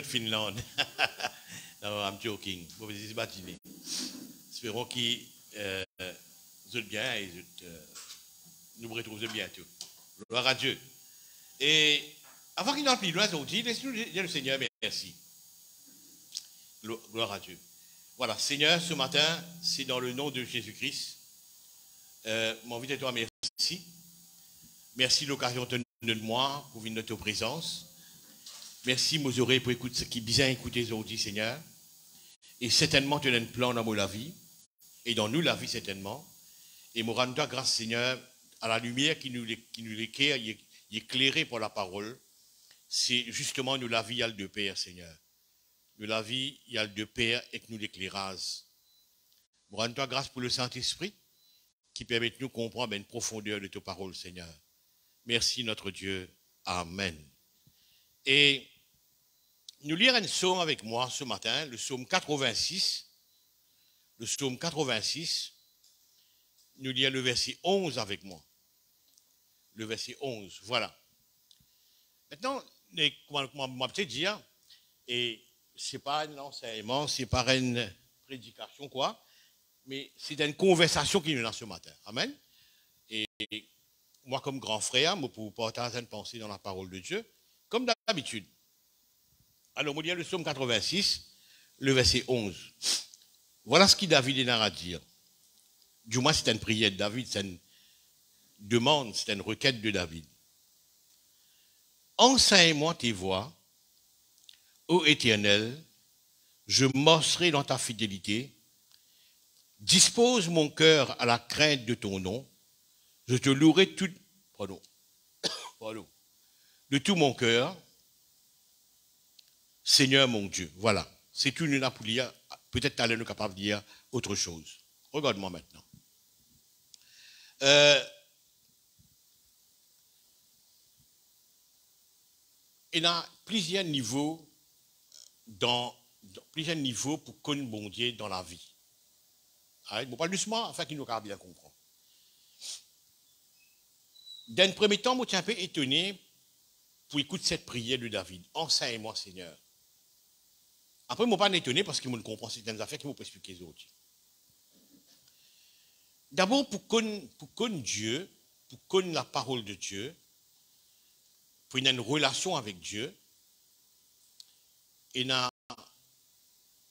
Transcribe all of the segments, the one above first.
Finlande. No, I'm joking. Espérons qu'ils sont bien et nous retrouvent bientôt. Gloire à Dieu. Et avant qu'il n'en plus loin, laisse-nous dire le Seigneur merci. Gloire à Dieu. Voilà, Seigneur, ce matin, c'est dans le nom de Jésus-Christ. Mon envie de toi, merci. Merci l'occasion de moi pour venir notre présence. Merci, mes oreilles, pour écouter ce qui bien écouter aujourd'hui, Seigneur. Et certainement, tu as un plan dans la vie. Et dans nous, la vie, certainement. Et nous rendons grâce, Seigneur, à la lumière qui nous éclaire, éclairée par la parole. C'est justement nous, la vie, il y a le deux Père, Seigneur. Nous, la vie, il y a le deux Père et que nous l'éclairage. Nous rendons grâce pour le Saint-Esprit qui permet de nous comprendre une profondeur de tes paroles, Seigneur. Merci, notre Dieu. Amen. Et nous lirons un psaume avec moi ce matin, le psaume 86. Le psaume 86. Nous lirons le verset 11 avec moi. Le verset 11, voilà. Maintenant, moi, peut-être dire, et ce n'est pas un enseignement, ce n'est pas une prédication, quoi, mais c'est une conversation qui nous est là ce matin. Amen. Et moi, comme grand frère, je peux partager une pensée dans la parole de Dieu, comme d'habitude. Alors, on lit le psaume 86, le verset 11. Voilà ce que David est à dire. Du moins, c'est une prière de David, c'est une demande, c'est une requête de David. Enseigne-moi tes voies, ô Éternel, je marcherai dans ta fidélité. Dispose mon cœur à la crainte de ton nom. Je te louerai de tout mon cœur. Seigneur mon Dieu. Voilà. C'est tout une pour lire. Peut-être tu es capable de dire autre chose. Regarde-moi maintenant. Il y a plusieurs niveaux plusieurs niveaux pour connaître bon Dieu dans la vie. Bon, pas doucement, afin qu'il nous capable bien comprendre. Dans le premier temps, je suis un peu étonné pour écouter cette prière de David. Enseigne-moi, Seigneur. Après, je ne suis pas étonné parce que je comprends certaines affaires qui m'ont expliquer les autres. D'abord, pour connaître Dieu, pour connaître la parole de Dieu, pour avoir une relation avec Dieu, et dans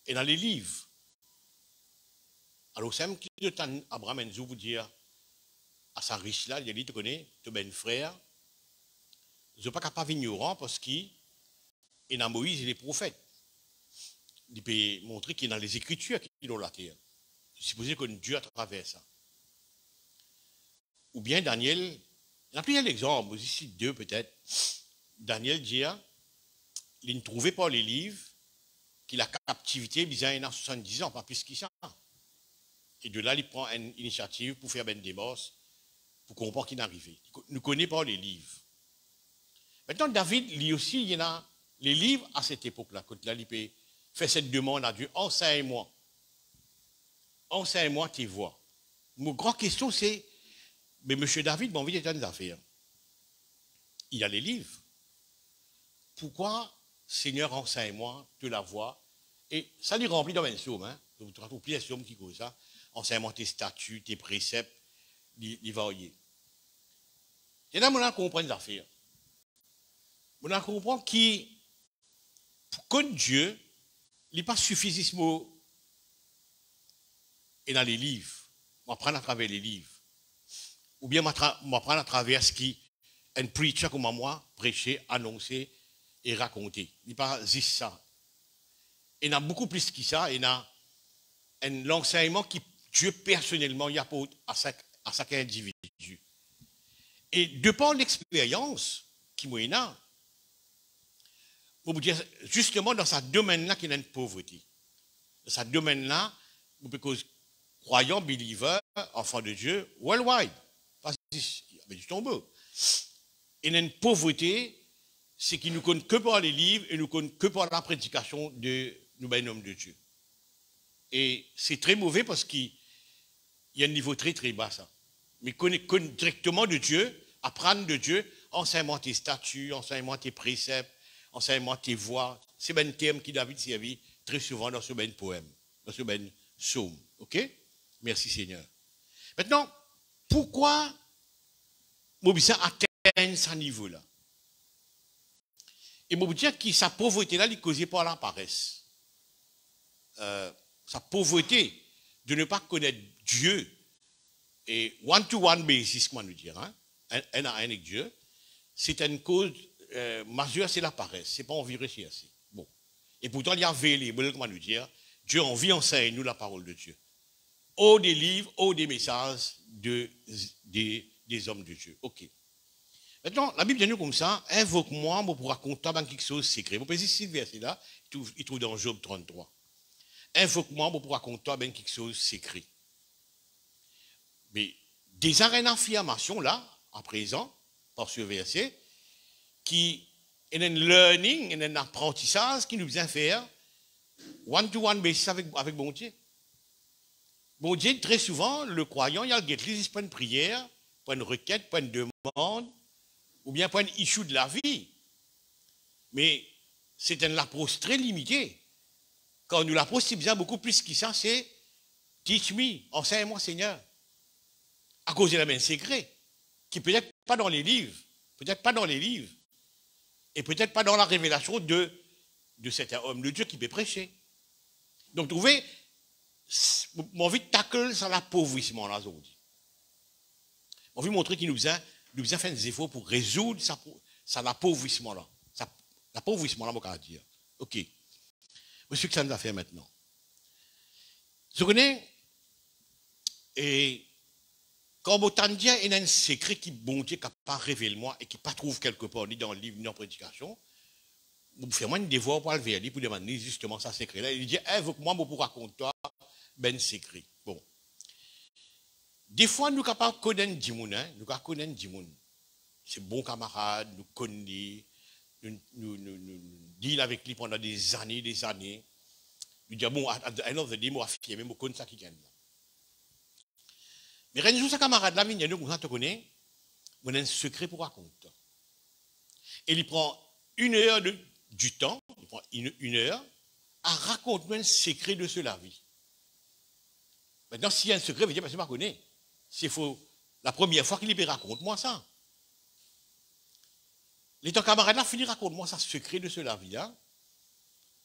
les livres. Alors, c'est même qui Abraham Enzo vous dire à sa riche là, il a dit, tu connais, tu es un frère, je ne suis pas capable ignorant parce qu'il est dans Moïse et les prophètes. Il peut montrer qu'il est dans les Écritures qu'il a la terre. Je suppose que Dieu à travers ça. Ou bien Daniel, il y a plusieurs exemples, ici deux peut-être. Daniel dit, il ne trouvait pas les livres, qu'il a captivité, il a 70 ans, pas plus qu'il ça. Et de là, il prend une initiative pour faire une démarche, pour comprendre qu'il est arrivé. Il ne connaît pas les livres. Maintenant, David, lui aussi, il y a les livres à cette époque-là, quand là, il peut faire cette demande à Dieu, enseigne-moi tes voies. Mon grande question, c'est, mais monsieur David, mon envie d'état des affaires. Il y a les livres. Pourquoi, Seigneur, enseigne-moi de la voie? Et ça lui remplit dans un psaume, hein. Vous trouvez plusieurs psaumes qui causent ça. Enseigne-moi tes statuts, tes préceptes, les variés. Et là, on comprend les affaires. On comprend que pour connaître Dieu, il n'est pas suffisant et dans les livres. On apprend à travers les livres. Ou bien on apprend à travers ce qui un preacher comme moi prêcher, annoncer et raconter. Il n'est pas juste ça. Il y a beaucoup plus que ça. Il y a l'enseignement qui Dieu personnellement y apporte à chaque individu. Et de par l'expérience qui m'a eu, pour vous dire, justement dans ce domaine-là qu'il y a une pauvreté. Dans ce domaine-là, because croyants, believers, enfants de Dieu, worldwide. Parce qu'il y avait du tombeau. Et il y a une pauvreté, c'est qu'il ne nous connaît que par les livres et nous connaît que par la prédication de nous, ben, hommes de Dieu. Et c'est très mauvais parce qu'il y a un niveau très très bas, ça. Mais connaître directement de Dieu, apprendre de Dieu, enseigne-moi tes statuts, enseigne-moi tes préceptes, enseigne-moi tes voies. C'est un terme qui David servi très souvent dans ce ben poème, dans ce ben psaume. OK? Merci Seigneur. Maintenant, pourquoi Mobissa atteint ce niveau-là? Et je veux dire que sa pauvreté-là, elle est causée par la paresse. Sa pauvreté de ne pas connaître Dieu et one-to-one basis, comment nous dire, hein, un à un avec Dieu, c'est une cause majeure, c'est la paresse. C'est pas envie de réussir assez. Bon. Et pourtant, il y a available, comment nous dire, Dieu a envie d'enseigner nous la parole de Dieu. Au des livres, au des messages des hommes de Dieu. OK. Maintenant, la Bible dit nous comme ça, invoque-moi pour raconter quelque chose de secret. Vous pouvez ici, ce verset-là, il trouve dans Job 33. Invoque-moi pour raconter quelque chose de secret. Mais des arènes d'affirmation, là, à présent, par ce verset, qui est un learning, un apprentissage qui nous vient faire one-to-one basis avec bon Dieu. Bon Dieu, très souvent, le croyant, il y a le pas une prière, pas une requête, pas une demande, ou bien pas une issue de la vie. Mais c'est une approche très limitée. Quand nous l'approche, c'est bien beaucoup plus que ça, c'est teach me, enseigne-moi Seigneur. À cause de la main secret, qui peut-être pas dans les livres, peut-être pas dans les livres, et peut-être pas dans la révélation de cet homme de Dieu qui peut prêcher. Donc, vous trouvez, mon envie de tackle sur l'appauvrissement là aujourd'hui. On veut montrer qu'il nous a fait des efforts pour résoudre ça l'appauvrissement là. L'appauvrissement là, on va dire. OK. Monsieur, que ça nous a fait maintenant. Je connais, et quand Botandien est un secret qui bon Dieu n'a pas révélé moi et qui pas trouve quelque part, ni dans le livre, ni en prédication, vous faites moi un devoir pour le vers pour demander justement ça secret là. Il dit, invoque-moi pour raconter toi ben secret. Bon. Des fois, nous sommes capables de connaître des gens, nous connaissons des gens. C'est bon camarade, nous connaissons, nous dealons avec lui pendant des années, des années. Nous disons, bon, à un autre day, moi, affirmer, je connais ça qui gagne. Mais un jour, ce camarade-là, il nous connaît, on a un secret pour raconter. Et il prend une heure du temps, il prend une heure, à raconter un secret de cela vie. Maintenant, s'il y a un secret, je vais dire, parce que je ne connais pas. C'est faux. La première fois qu'il raconte-moi ça. Les deux camarades là finissent raconte-moi ça, secret de cela vie. Hein?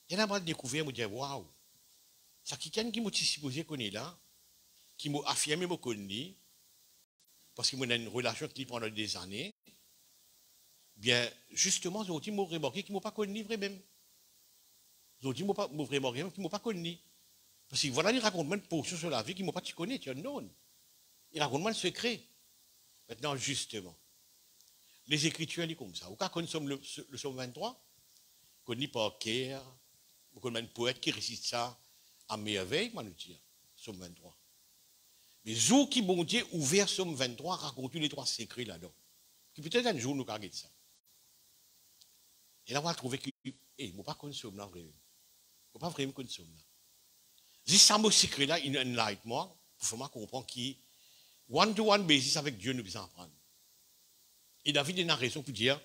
Il y en a découvert, me dit, waouh, ça quelqu'un qui m'a supposé connaître là, qui m'a affirmé me connaît, parce qu'il m'a une relation qui pendant des années, bien, justement, ils m'ont remarqué qu'ils ne m'ont pas connu vraiment. Ils m'ont remarqué qu'ils ne m'ont pas connu. Parce que voilà, il raconte une portion sur la vie qu'ils ne m'ont pas connu, tu non. Il raconte moi le secret. Maintenant, justement, les Écritures, elles sont comme ça. Vous connaissez le psaume 23? Vous connaissez par cœur, vous connaissez un poète qui récite ça à merveille, moi, nous dire, psaume 23. Mais jour qui bon Dieu ouvert psaume 23, raconte les trois secrets là-dedans. Qui peut-être un jour nous regarder ça. Et là, on va trouver que, je ne pas connaître ce psaume là vraiment. Je ne pas vraiment connaître ce psaume là. Si ça me secret là, il enlighten moi, pour faire moi comprendre qui one-to-one basis avec Dieu nous besoin apprendre. Et David a une raison pour dire,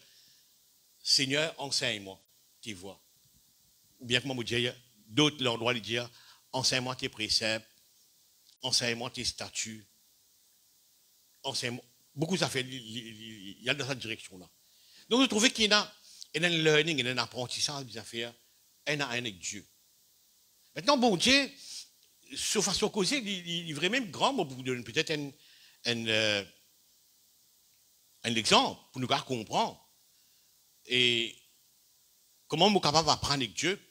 Seigneur, enseigne-moi tes voies. Ou bien comment vous dire, d'autres l'endroit lui dire, enseigne-moi tes préceptes, enseigne-moi tes statuts, enseigne-moi. Beaucoup ça fait, il y a dans cette direction-là. Donc, vous trouvez qu'il y a un learning, il y a un apprentissage à faire un à un avec Dieu. Maintenant, bon Dieu, sur façon causée, il est vraiment grand, pour vous donner peut-être un exemple pour nous comprendre. Et comment nous sommes capables d'apprendre avec Dieu,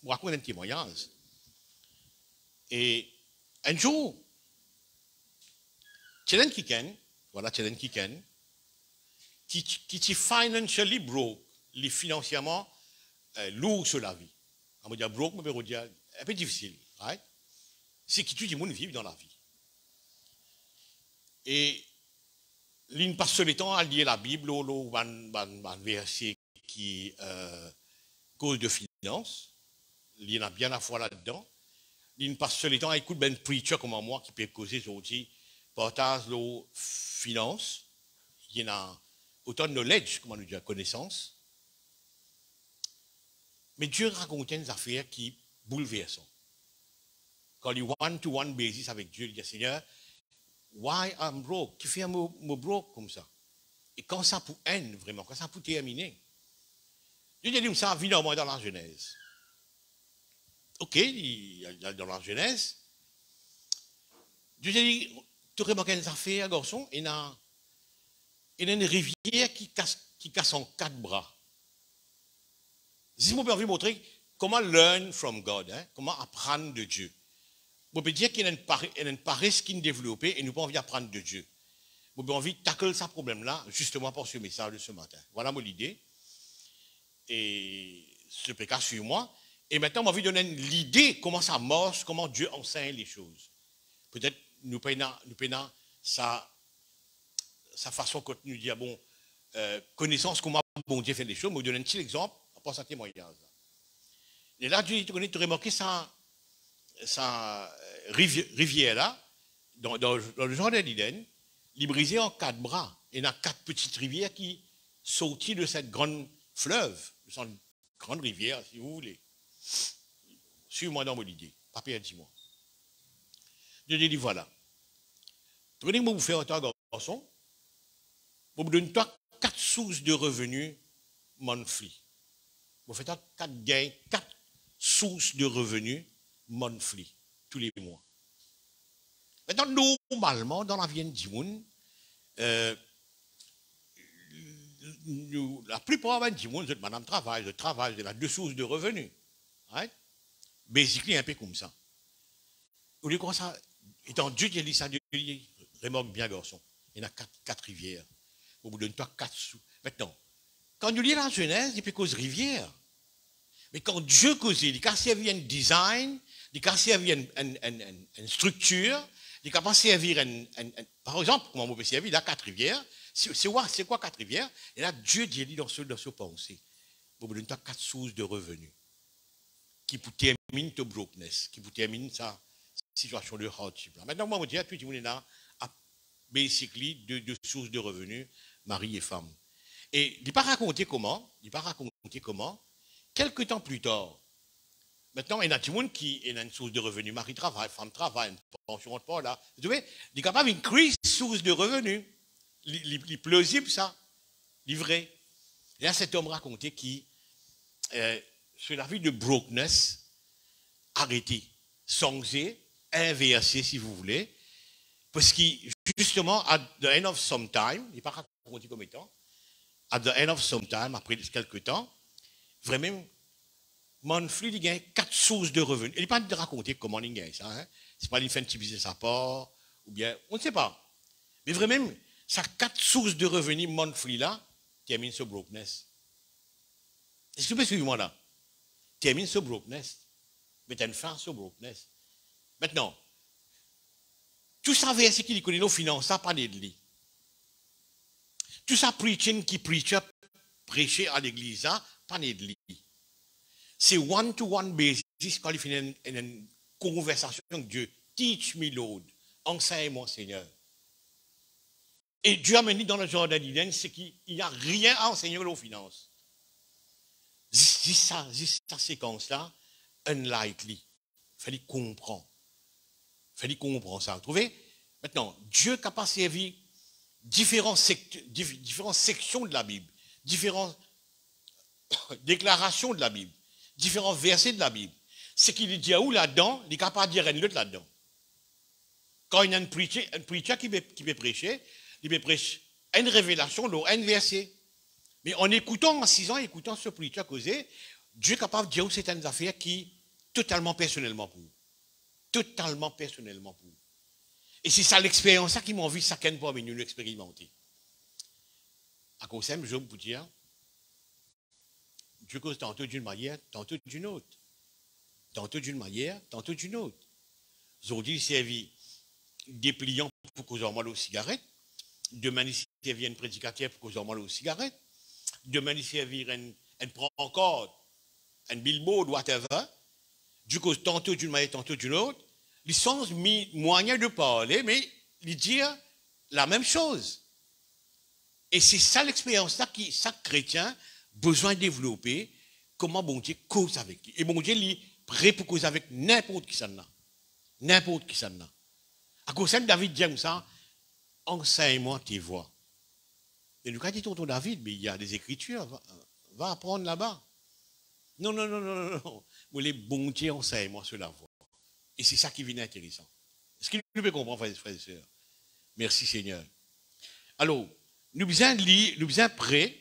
pour raconter un témoignage. Et un jour, Tchelen Kiken, voilà Tchelen Kiken, qui est financially broke, les financièrement lourd sur la vie. On va dire broke, mais on va dire un peu difficile, right? C'est qui tout le monde vit dans la vie. Et il passe le temps à lire la Bible, un verset qui cause de finance. Il y en a bien la foi là-dedans. Il passe le temps à écouter un preacher comme moi qui peut causer aujourd'hui partage de finance. Il y en a autant de knowledge, comment nous dire, connaissance. Mais Dieu racontait des affaires qui bouleversent. Quand il est one-to-one basis avec Dieu, il dit, Seigneur, why I'm broke? Qui fait me broke comme ça? Et quand ça pour haine, vraiment, quand ça pour terminer, Dieu dit, ça vit dans la Genèse. Ok, dans la Genèse, Dieu dit, tu remarques des affaires, garçon, il y a une rivière qui casse en 4 bras. Si vous pouvez vous montrer comment learn from God, hein, comment apprendre de Dieu. Vous pouvez dire qu'il y a une paresse qui est développée et nous pas envie d'apprendre de Dieu. Vous avez envie de tackler ce problème-là, justement pour ce message de ce matin. Voilà mon idée. Et ce pécat sur moi. Et maintenant, on m'a envie de donner l'idée comment ça marche, comment Dieu enseigne les choses. Peut-être nous prenons sa façon quand nous dit, bon, connaissance, comment bon Dieu fait les choses. Je vais vous donner un petit exemple, après ça témoignage. Et là, tu remarques sa rivière là, dans le jardin d'Éden, il est brisé en 4 bras. Il y a 4 petites rivières qui sortent de cette grande fleuve, de cette grande rivière, si vous voulez. Suis-moi dans mon idée, papier, dis-moi. Je dis voilà. Prenez moi vous faire un temps, garçon, vous me donnez 4 sources de revenus monthly. Vous faites 4 gains, 4 sources de revenus monthly, tous les mois. Maintenant, normalement, dans la vie du monde, la plupart du monde, madame travaille, je travaille, j'ai 2 sources de revenus. Right? Basically, un peu comme ça. Vous voulez comment ça, étant Dieu qui a dit ça, Dieu dit, remarque bien, garçon, il y en a 4 rivières. Vous vous donnez 4 sous. Maintenant, quand nous lisons la Genèse, il peut cause rivière. Mais quand Dieu cause, il a servi un design, il a servi une structure, il a servi par exemple, comment on peut servir, il a 4 rivières. C'est quoi 4 rivières? Et là, Dieu dit dans ce pensée, vous vous donnez 4 sources de revenus qui pour terminer ta brokenness, qui pour terminer sa situation de hardship. Maintenant, moi, je dis, tout le monde est là, basically, 2 sources de revenus, mari et femme. Et il n'a pas raconté comment, quelques temps plus tard, maintenant, il y a tout le monde qui a une source de revenus, mari travaille, femme travaille, une pension rentre pas là. Vous savez, il est capable d'increase source de revenus. Il est plausible, ça, livré. Et là, cet homme racontait qui, sur la vie de brokenness, arrêté, songé, inversé, si vous voulez, parce que, justement, at the end of some time, il n'est pas raconté comme étant, at the end of some time, après quelques temps, vraiment, monthly, il gagne 4 sources de revenus. Il n'est pas de raconter comment il gagne ça. Hein? C'est pas qu'il fait un petit business à part, ou bien, on ne sait pas. Mais vraiment, ça 4 sources de revenus monthly là, termine ce brokenness. Est-ce que vous pouvez suivre moi là? Termine ce brokenness. Mettez une fin à ce brokenness. Maintenant, tout ça verset qui connaît nos finances, ça pas de lui. Tout ça preaching qui prêcher à l'église, ça pas de lui. C'est one-to-one basis quand il fait une conversation avec Dieu. Teach me, Lord. Enseigne-moi, Seigneur. Et Dieu a mené dans le jardin d'Éden, c'est qu'il n'y a rien à enseigner aux finances. Cette séquence-là, unlikely. Il fallait comprendre. Il fallait comprendre ça. Vous trouvez? Maintenant, Dieu est capable de servir différentes sections de la Bible, différentes déclarations de la Bible, différents versets de la Bible. Ce qu'il dit à où là-dedans, il est capable de dire un autre là-dedans. Quand il y a un preacher qui peut prêcher, il peut prêcher une révélation, un verset. Mais en écoutant, en 6 ans, écoutant ce preacher causer, Dieu est capable de dire certaines affaires qui, totalement personnellement pour vous. Totalement personnellement pour vous. Et c'est ça l'expérience qui m'a envie, ça qu'elle pas venir l'expérimenter. À cause de ça, je vous dire, Dieu cause tantôt d'une manière, tantôt d'une autre. Tantôt d'une manière, tantôt d'une autre. Aujourd'hui, il servit des pliants pour causer mal aux cigarettes. Demain, il servit un prédicateur pour causer mal aux cigarettes. Demain, il servit un prend-encore, un billboard, whatever. Du coup, tantôt d'une manière, tantôt d'une autre. Ils sont mis moyen de parler, mais ils disent la même chose. Et c'est ça l'expérience-là qui, chaque chrétien, besoin de développer, comment bon Dieu cause avec lui. Et bon Dieu, il est prêt pour causer avec n'importe qui ça n'a. N'importe qui ça n'a. À cause de David dit comme ça, enseigne-moi tes voies. Et nous, quand dit tonton David, mais il y a des écritures, va apprendre là-bas. Non, non, non, non, non, non. Vous les bon Dieu, enseigne-moi sur la voie. Et c'est ça qui vient intéressant. Est-ce qu'il peut comprendre, frères et sœurs? Merci Seigneur. Alors, nous besoin lire, nous besoin prêt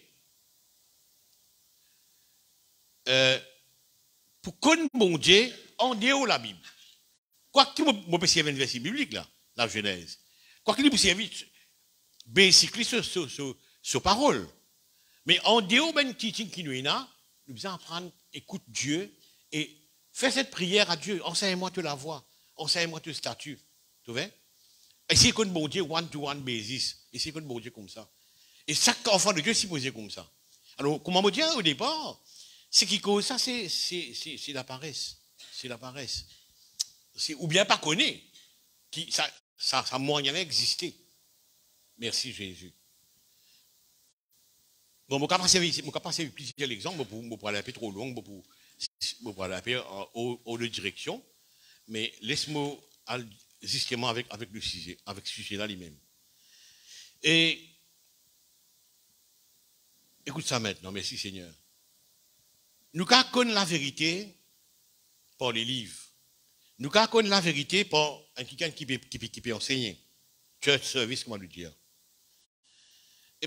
pour connaître mon Dieu en dehors de la Bible. Quoi qu'il me peut servir un verset biblique là, la Genèse. Quoi qu'il me peut servir basically sur parole. Mais en dehors de teaching qui nous est là, nous besoin apprendre, écoute Dieu et faire cette prière à Dieu. Enseigne-moi de la voix, enseigne-moi de statut. Tu vois? Essayez de connaître mon Dieu one-to-one basis. Essayez de connaître mon Dieu comme ça. Et chaque enfant de Dieu s'y posait comme ça. Alors, comment me dire au départ, ce qui cause ça, c'est la paresse. C'est la paresse. Ou bien pas connaître. Ça moyen d'exister. Merci Jésus. Bon, je vais passer plusieurs exemples, pour aller un peu trop long, pour aller un peu en deux directions. Mais laisse-moi aller justement avec le sujet, avec ce sujet-là lui-même. Et écoute ça maintenant, merci Seigneur. Nous connaissons la vérité par les livres. Nous connaissons la vérité par quelqu'un qui peut enseigner. Church service, comment le dire.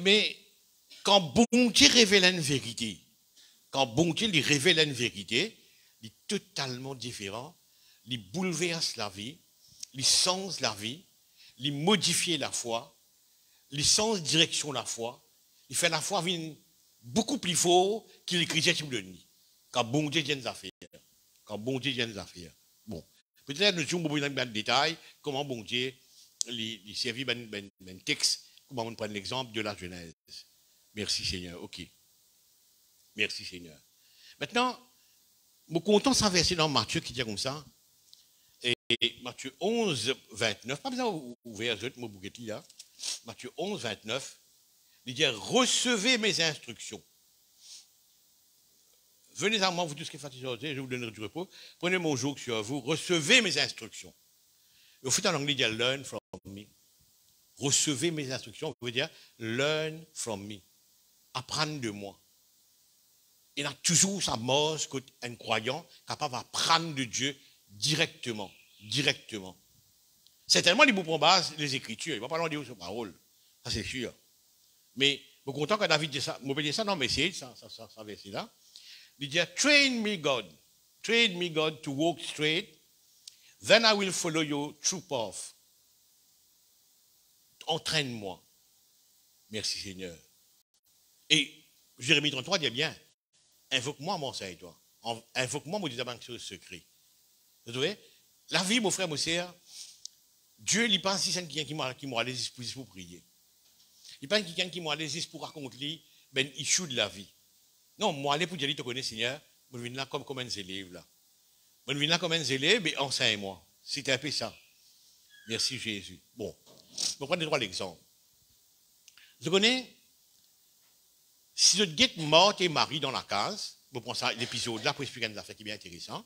Mais quand bon Dieu révèle une vérité, quand bon Dieu lui révèle une vérité, il est totalement différent, il bouleverse la vie, il change la vie, il modifie la foi, il change direction la foi, il fait la foi beaucoup plus fort qu'il les chrétiens qui me donnent. Quand bon Dieu vient des affaires. Quand bon Dieu vient des affaires. Bon. Peut-être nous allons dans le détail comment bon Dieu les servit un texte, comment on prend l'exemple de la Genèse. Merci Seigneur. OK. Merci Seigneur. Maintenant, je suis content de verset dans Matthieu qui dit comme ça. Et Matthieu 11, 29, pas besoin d'ouvrir mon bouquet là. Matthieu 11, 29, il dit recevez mes instructions. Venez à moi, vous tous qui êtes fatigués, je vous donnerai du repos. Prenez mon joug sur vous, recevez mes instructions. Et au fait, en anglais, il dit learn from me. Recevez mes instructions, vous veut dire learn from me. Apprendre de moi. Il a toujours sa mort qu'un croyant capable d'apprendre de Dieu directement. Directement. C'est tellement il prend base les Écritures. Il ne va pas parler de sa parole. Ça, c'est sûr. Mais, je suis content que David dit ça. Je peux dire ça, non, mais c'est ça verset-là. Il dit, train me God to walk straight, then I will follow your true path. Entraîne-moi. Merci Seigneur. Et Jérémie 33 dit bien, invoque-moi, mon Seigneur. Invoque-moi, mon Dieu, sur secret. Vous voyez? La vie, mon frère, mon sœur, Dieu, il pense si c'est quelqu'un qui m'a les dispositions pour prier. Il pense quelqu'un qui m'a les dispositions pour raconter ben issue de la vie. Non, moi, aller pour dire, tu connais, Seigneur, je viens là comme un élève, là. Je viens là comme un élève, mais enseigne-moi. C'était un peu ça. Merci, Jésus. Bon, je vais prendre trois exemples. Vous connaissez, si je guette Marthe et Marie dans la case, je prends ça, l'épisode là pour expliquer une affaire qui est bien intéressant.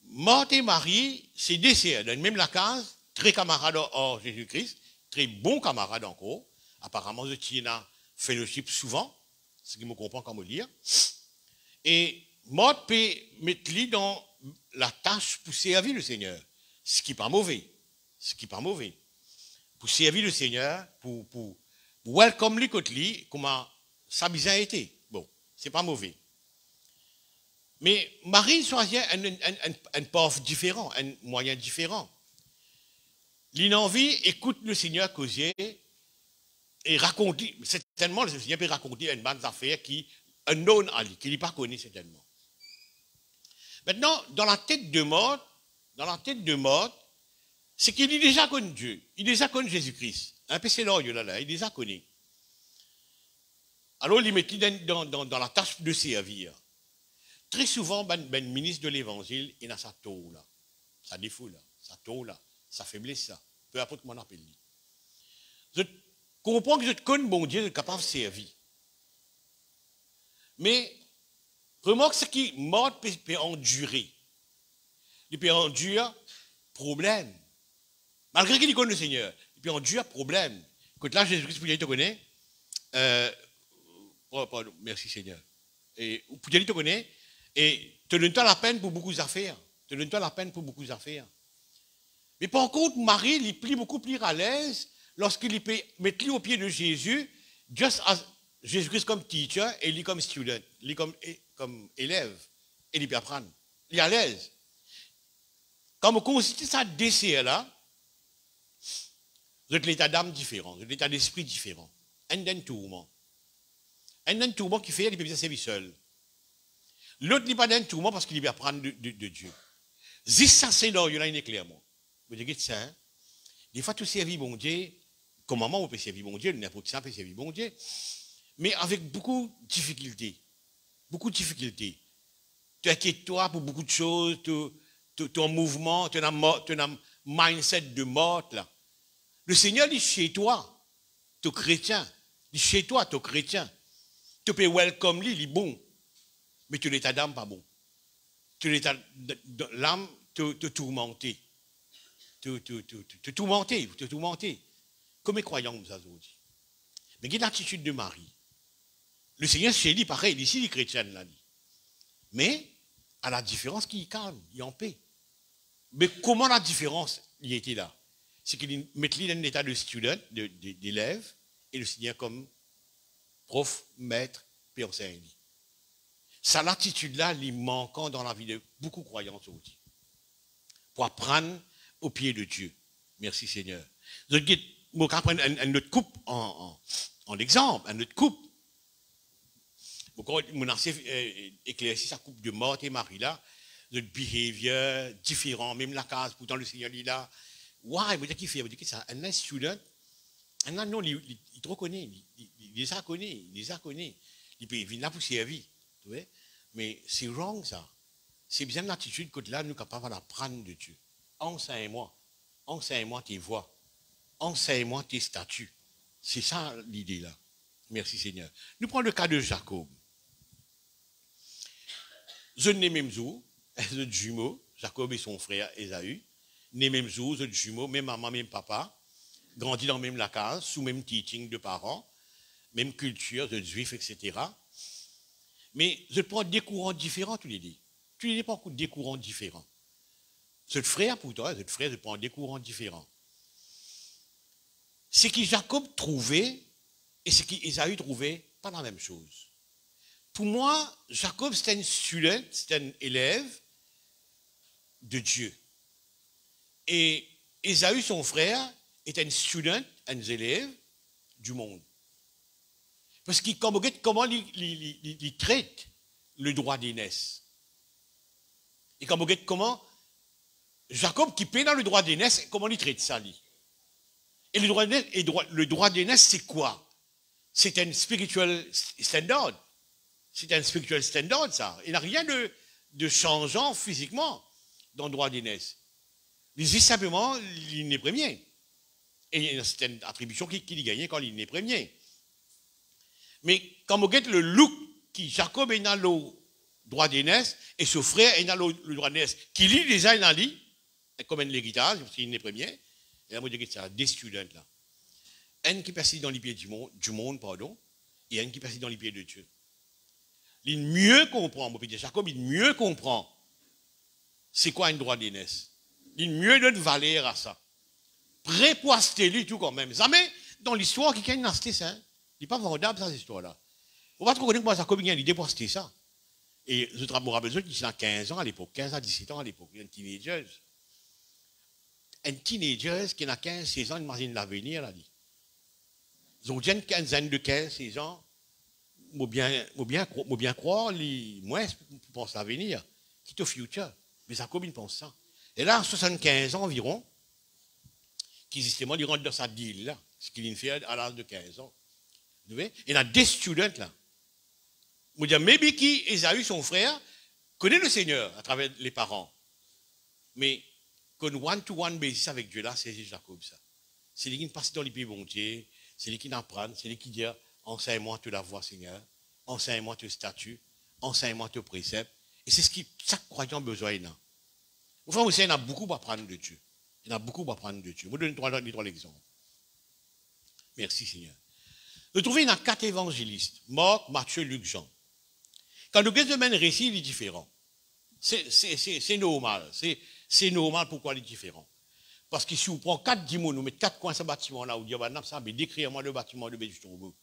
Marthe et Marie, c'est des sœurs, dans même la case, très camarades en Jésus-Christ, très bons camarades encore. Apparemment, je tiens fellowship souvent. Ce qui me comprend quand me lire. Et Marthe peut mettre lui dans la tâche pour servir le Seigneur. Ce qui n'est pas mauvais. Ce qui n'est pas mauvais. Pour servir le Seigneur, pour welcome lui côté lui, comment ça a bien été. Bon, c'est pas mauvais. Mais Marie choisit un path différent, un moyen différent. L'inenvie écoute le Seigneur causer et raconter, certainement le Seigneur peut raconter une bande d'affaires qui unknown à lui, qu'il n'est pas connu certainement. Maintenant, dans la tête de Marthe, c'est qu'il est déjà connu Dieu, il est déjà connu Jésus-Christ. Un peu c'est là, il est déjà connu. Alors il met dans la tâche de servir. Très souvent, ben ministre de l'évangile, il a sa taux là, sa défaut là, sa taux là, sa faiblesse là, peu importe comment on appelle. Je comprends que je te connais, bon Dieu, je suis capable de servir. Mais, remarque ce qui mort peut endurer. Il peut endurer problème. Malgré qu'il connaît le Seigneur, il peut endurer problème. Quand là, Jésus-Christ, pour dire, il te connaît. Pardon, merci Seigneur. Et pour dire, il te connaît. Et te donne-toi la peine pour beaucoup d'affaires. Te donne-toi la peine pour beaucoup d'affaires. Mais par contre, Marie, il est beaucoup plus à l'aise lorsqu'il peut mettre lui au pied de Jésus, just as Jésus-Christ comme teacher et lui comme student, lui comme élève. Et il peut apprendre. Il est à l'aise. Quand on considère ça dessert là, vous êtes l'état d'âme différent, vous êtes l'état d'esprit différent. Un d'un tourment. Un d'un tourment qui fait, il peut bien servir seul. L'autre n'est pas d'un tourment parce qu'il peut apprendre de Dieu. Si ça c'est là, il y en a une clairement. Vous dites ça, hein? Des fois, tout servir bon Dieu, comme maman, on peut servir bon Dieu, n'importe qui peut servir bon Dieu, mais avec beaucoup de difficultés. Beaucoup de difficultés. Tu inquiètes-toi pour beaucoup de choses, ton mouvement, tu as un mindset de mort, là. Le Seigneur dit chez toi, tu es chrétien. Il dit chez toi, tu es chrétien. Tu peux welcome lui, il est bon. Mais tu l'état d'âme pas bon. Tu l'état l'âme te tourmenter. Te tourmenter. Comme les croyants, nous avons dit. Mais quelle est l'attitude de Marie? Le Seigneur, chez lui, pareil, ici, les chrétiens, là, dit. Mais, à la différence qu'il est calme, il est en paix. Mais comment la différence il était là? C'est qu'il met lui dans un état de student, d'élève, et le Seigneur comme prof, maître, puis enseigne. Ça, l'attitude-là, il manquant dans la vie de beaucoup de croyants aujourd'hui. Pour apprendre au pied de Dieu. Merci Seigneur. Je vais prendre un autre couple en exemple, un autre couple. Mon ancien éclairci sa couple de Marthe et Marie là, notre behavior différent, même la case, pourtant le Seigneur est là. Ouais, vous dites qu'il fait, vous dites que c'est un student, un non, il te reconnaît, il les a connaît, il peut venir là pour servir, tu vois. Mais c'est wrong ça. C'est bien l'attitude que là nous sommes capables d'apprendre de Dieu. Enseigne-moi tes voies, enseigne-moi tes statuts. C'est ça l'idée là. Merci Seigneur. Nous prenons le cas de Jacob. Je n'ai même jour, un jumeau, Jacob et son frère Ésaü, né même jour, un jumeau, même maman, même papa, grandi dans même la case, sous même teaching de parents, même culture, de juifs, etc. Mais je prends des courants différents tous les deux. Tous les deux prends des courants différents. Ce frère, pour toi, ce frère, je prends des courants différents. Ce que Jacob trouvait et ce qu'Ésaü trouvait, pas la même chose. Pour moi, Jacob, c'est un student, c'est un élève de Dieu. Et Ésaü, son frère, est un student, un élève du monde. Parce qu'il comment il traite le droit d'aînesse. Et comment Jacob, qui paie dans le droit d'aînesse, comment il traite ça, lui. Et le droit d'aînesse, c'est quoi? C'est un spiritual standard. C'est un spiritual standard, ça. Il n'y a rien de changeant physiquement dans le droit d'aînesse. Il dit simplement, il est premier. Et c'est une attribution qu'il gagne quand il est premier. Mais quand vous regardez le look qui Jacob est dans le droit d'aînesse et son frère est dans le droit d'aînesse, qui lit déjà dans lui, comme un héritage, parce qu'il est premier, et là, vous dites que c'est des students là. Un qui persiste dans les pieds du monde, pardon, et un qui persiste dans les pieds de Dieu. Il mieux comprend, mon petit Jacob, il mieux comprend c'est quoi un droit d'aînesse. Il mieux donne valeur à ça. Prêt pour acheter tout quand même. Jamais dans l'histoire, quelqu'un n'a acheté ça. Il n'est pas vendable, ça, cette histoire-là. On va te connaître comment Jacob a l'idée pour acheter ça. Et je me rappelle qu'il était 15 ans à l'époque, 15 à 17 ans à l'époque, un teenager. Un teenager qui a 15, 16 ans, il imagine l'avenir, là, dit. Ils ont une quinzaine de 15, 16 ans. Moi bien croire, moi, je pense à l'avenir. Quitte au futur. Mais Jacob, il pense ça. Et là, à 75 ans environ, qui justement, il rentre dans sa deal, là, ce qu'il fait à l'âge de 15 ans. Vous voyez? Il y a des students, là. Je veux dire, maybe qui, Ésaü, son frère, connaît le Seigneur à travers les parents. Mais, qu'on one-to-one basis avec Dieu, là, c'est Jacob, ça. C'est lui qui passe dans les pieds bon Dieu, C'est lui qui apprend, c'est lui qui dit, enseigne-moi toute la voie, Seigneur, enseigne-moi tes statuts, enseigne-moi tes préceptes. Et c'est ce qui chaque croyant a besoin. Enfin, aussi, il y a beaucoup à apprendre de Dieu. Il y a beaucoup à apprendre de Dieu. Je vous donne trois exemples. Merci, Seigneur. Vous trouvez, il y a 4 évangélistes, Marc, Matthieu, Luc, Jean. Quand le domaine récit, il est différent. C'est normal. C'est normal pourquoi il est différent. Parce que si vous prenez 4 dimons, nous mettons 4 coins sur ce bâtiment-là, vous dites, ça, mais décrivez-moi le bâtiment de Béjustombo.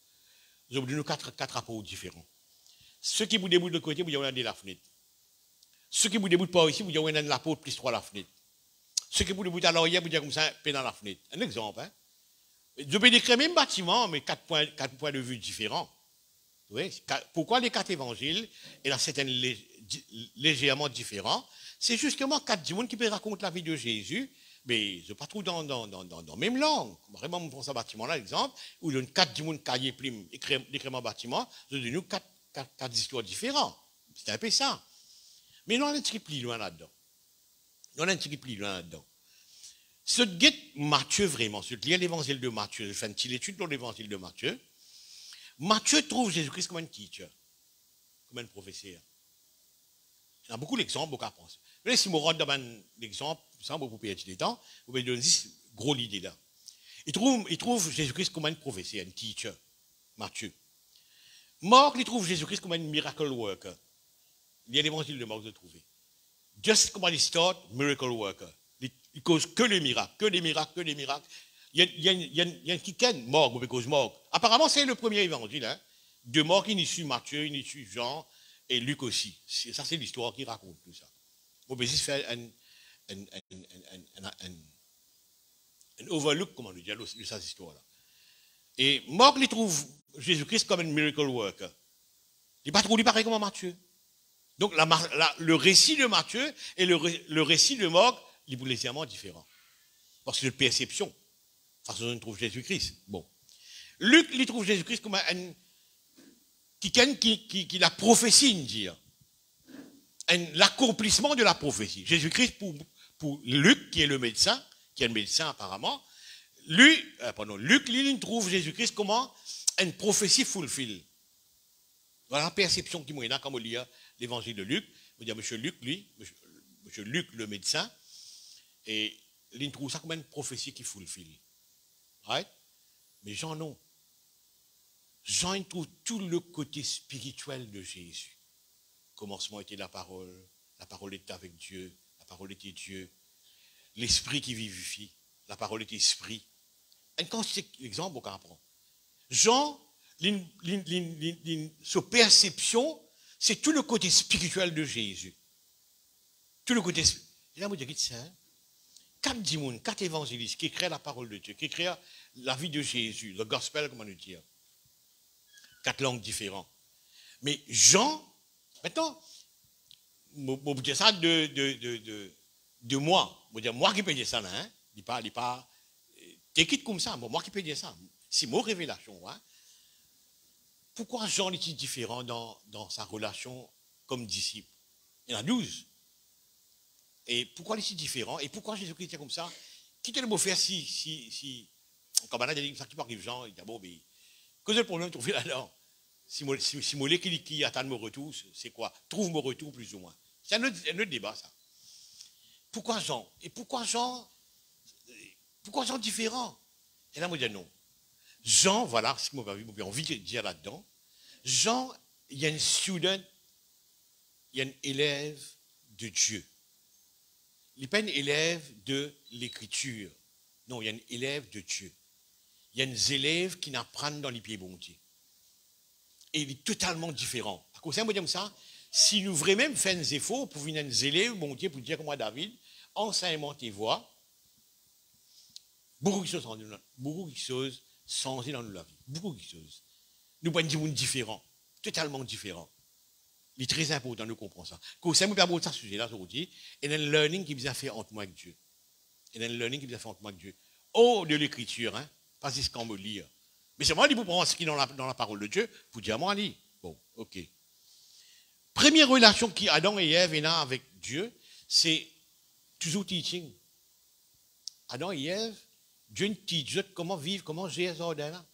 Vous avez 4 rapports différents. Ceux qui vous déboutent de l'autre côté, vous avez la fenêtre. Ceux qui vous déboutent pas ici, vous avez la porte plus 3 la fenêtre. Ceux qui vous déboutent à l'arrière, vous avez comme ça, dans la fenêtre. Un exemple, hein. Je peux décrire le même bâtiment, mais 4 points de vue différents. Oui. Pourquoi les 4 évangiles, et là, c'est légèrement différent, c'est justement 4 dimons qui peuvent raconter la vie de Jésus, mais je ne pas trop dans la même langue. Vraiment, on prend ce bâtiment-là, exemple, où il y a 4 dimons qui écrivent un bâtiment, je donne 4 histoires différentes. C'est un peu ça. Mais nous, on a un petit peu plus loin là-dedans. Ce guette Matthieu vraiment, ce qui lit l'évangile de Matthieu, je fais une petite étude dans l'évangile de Matthieu. Matthieu trouve Jésus-Christ comme un teacher, comme un professeur. Il y a beaucoup d'exemples, beaucoup à penser. Mais si je rentre dans un exemple, sans beaucoup perdre du temps, vous pouvez donner 10 gros idées là. Il trouve Jésus-Christ comme un professeur, un teacher, Matthieu. Marc, il trouve Jésus-Christ comme un miracle worker. Il y a l'évangile de Marc de trouver. Just comme il start, miracle worker. Il cause que les miracles, que des miracles. Il y a un qui ken Marc, cause Marc. Apparemment, c'est le premier évangile. Hein. De Marc, il suit Matthieu, il suit Jean et Luc aussi. Ça, c'est l'histoire qui raconte tout ça. On peut juste faire un overlook, comment on dit, de cette histoire-là. Et Marc, il trouve Jésus-Christ comme un miracle worker. Il n'est pas trop pareil comme Matthieu. Donc, le récit de Matthieu et le récit de Marc, il est légèrement différent. Parce que c'est une perception. Parce qu'on trouve Jésus-Christ. Bon. Luc, il trouve Jésus-Christ comme qui la prophétie, dire. L'accomplissement de la prophétie. Jésus-Christ, pour Luc, qui est le médecin, qui est un médecin apparemment, Luc, il trouve Jésus-Christ comme une prophétie fulfill. Voilà la perception qui m'a quand on lit l'évangile de Luc. On dit à M. Luc, M. Luc, le médecin, et il trouve ça comme une prophétie qui fulfill. Right? Mais Jean, non. Jean, il trouve tout le côté spirituel de Jésus. Commencement était la parole était avec Dieu, la parole était Dieu, l'esprit qui vivifie, la parole était esprit. Et quand c'est l'exemple qu'on apprend. Jean, sa perception, c'est tout le côté spirituel de Jésus. Tout le côté spirituel. Et là, vous dites ça, hein? 4 dimons, 4 évangélistes qui créent la parole de Dieu, qui créent la vie de Jésus, le gospel, comment nous dire. 4 langues différentes. Mais Jean, maintenant, je vous dis ça de moi. Je veux dire, moi qui peux dire ça, là, hein? Il pas, t'es quitte comme ça, moi qui peux dire ça. C'est mon révélation, hein? Pourquoi Jean est différent dans sa relation comme disciple? Il y en a 12. Et pourquoi il est différent? Et pourquoi Jésus-Christ est comme ça? Qui te le beau faire si comme on a dit, ça qui arrive Jean, il dit, bon, mais, qu'est-ce que le problème trouvé là-dedans? Si moi qui attend mon retour, c'est quoi? Trouve mon retour plus ou moins. C'est un autre débat, ça. Pourquoi Jean? Et pourquoi Jean différent? Et là, moi, je dis non. Jean, voilà ce que j'ai envie de dire là-dedans. Jean, il y a un student, il y a un élève de Dieu. Il n'est pas un élève de l'écriture. Non, il y a un élève de Dieu. Il y a des élèves qui n'apprennent dans les pieds bon Dieu. Et il est totalement différent. À cause de ça, si nous vraiment faisons des efforts pour venir des élèves, bon Dieu, pour dire comme moi, David, enseignement tes voix, beaucoup de choses changent dans la vie. Beaucoup de choses. Nous prenons des gens différents, totalement différents. Il est très important de comprendre ça. Quand c'est moi qui ça sujet-là aujourd'hui, et un learning qui vous a fait entre moi et Dieu. Et un learning qui vous a fait entre moi et Dieu. Oh, de l'écriture, hein, pas ce qu'on me lire. Mais c'est moi qui vous prends ce qui est dans la parole de Dieu pour dire moi, Ali. Bon, ok. Première relation qui Adam et Ève ont avec Dieu, c'est toujours teaching. Adam et Ève, Dieu nous teach comment vivre, comment gérer ça.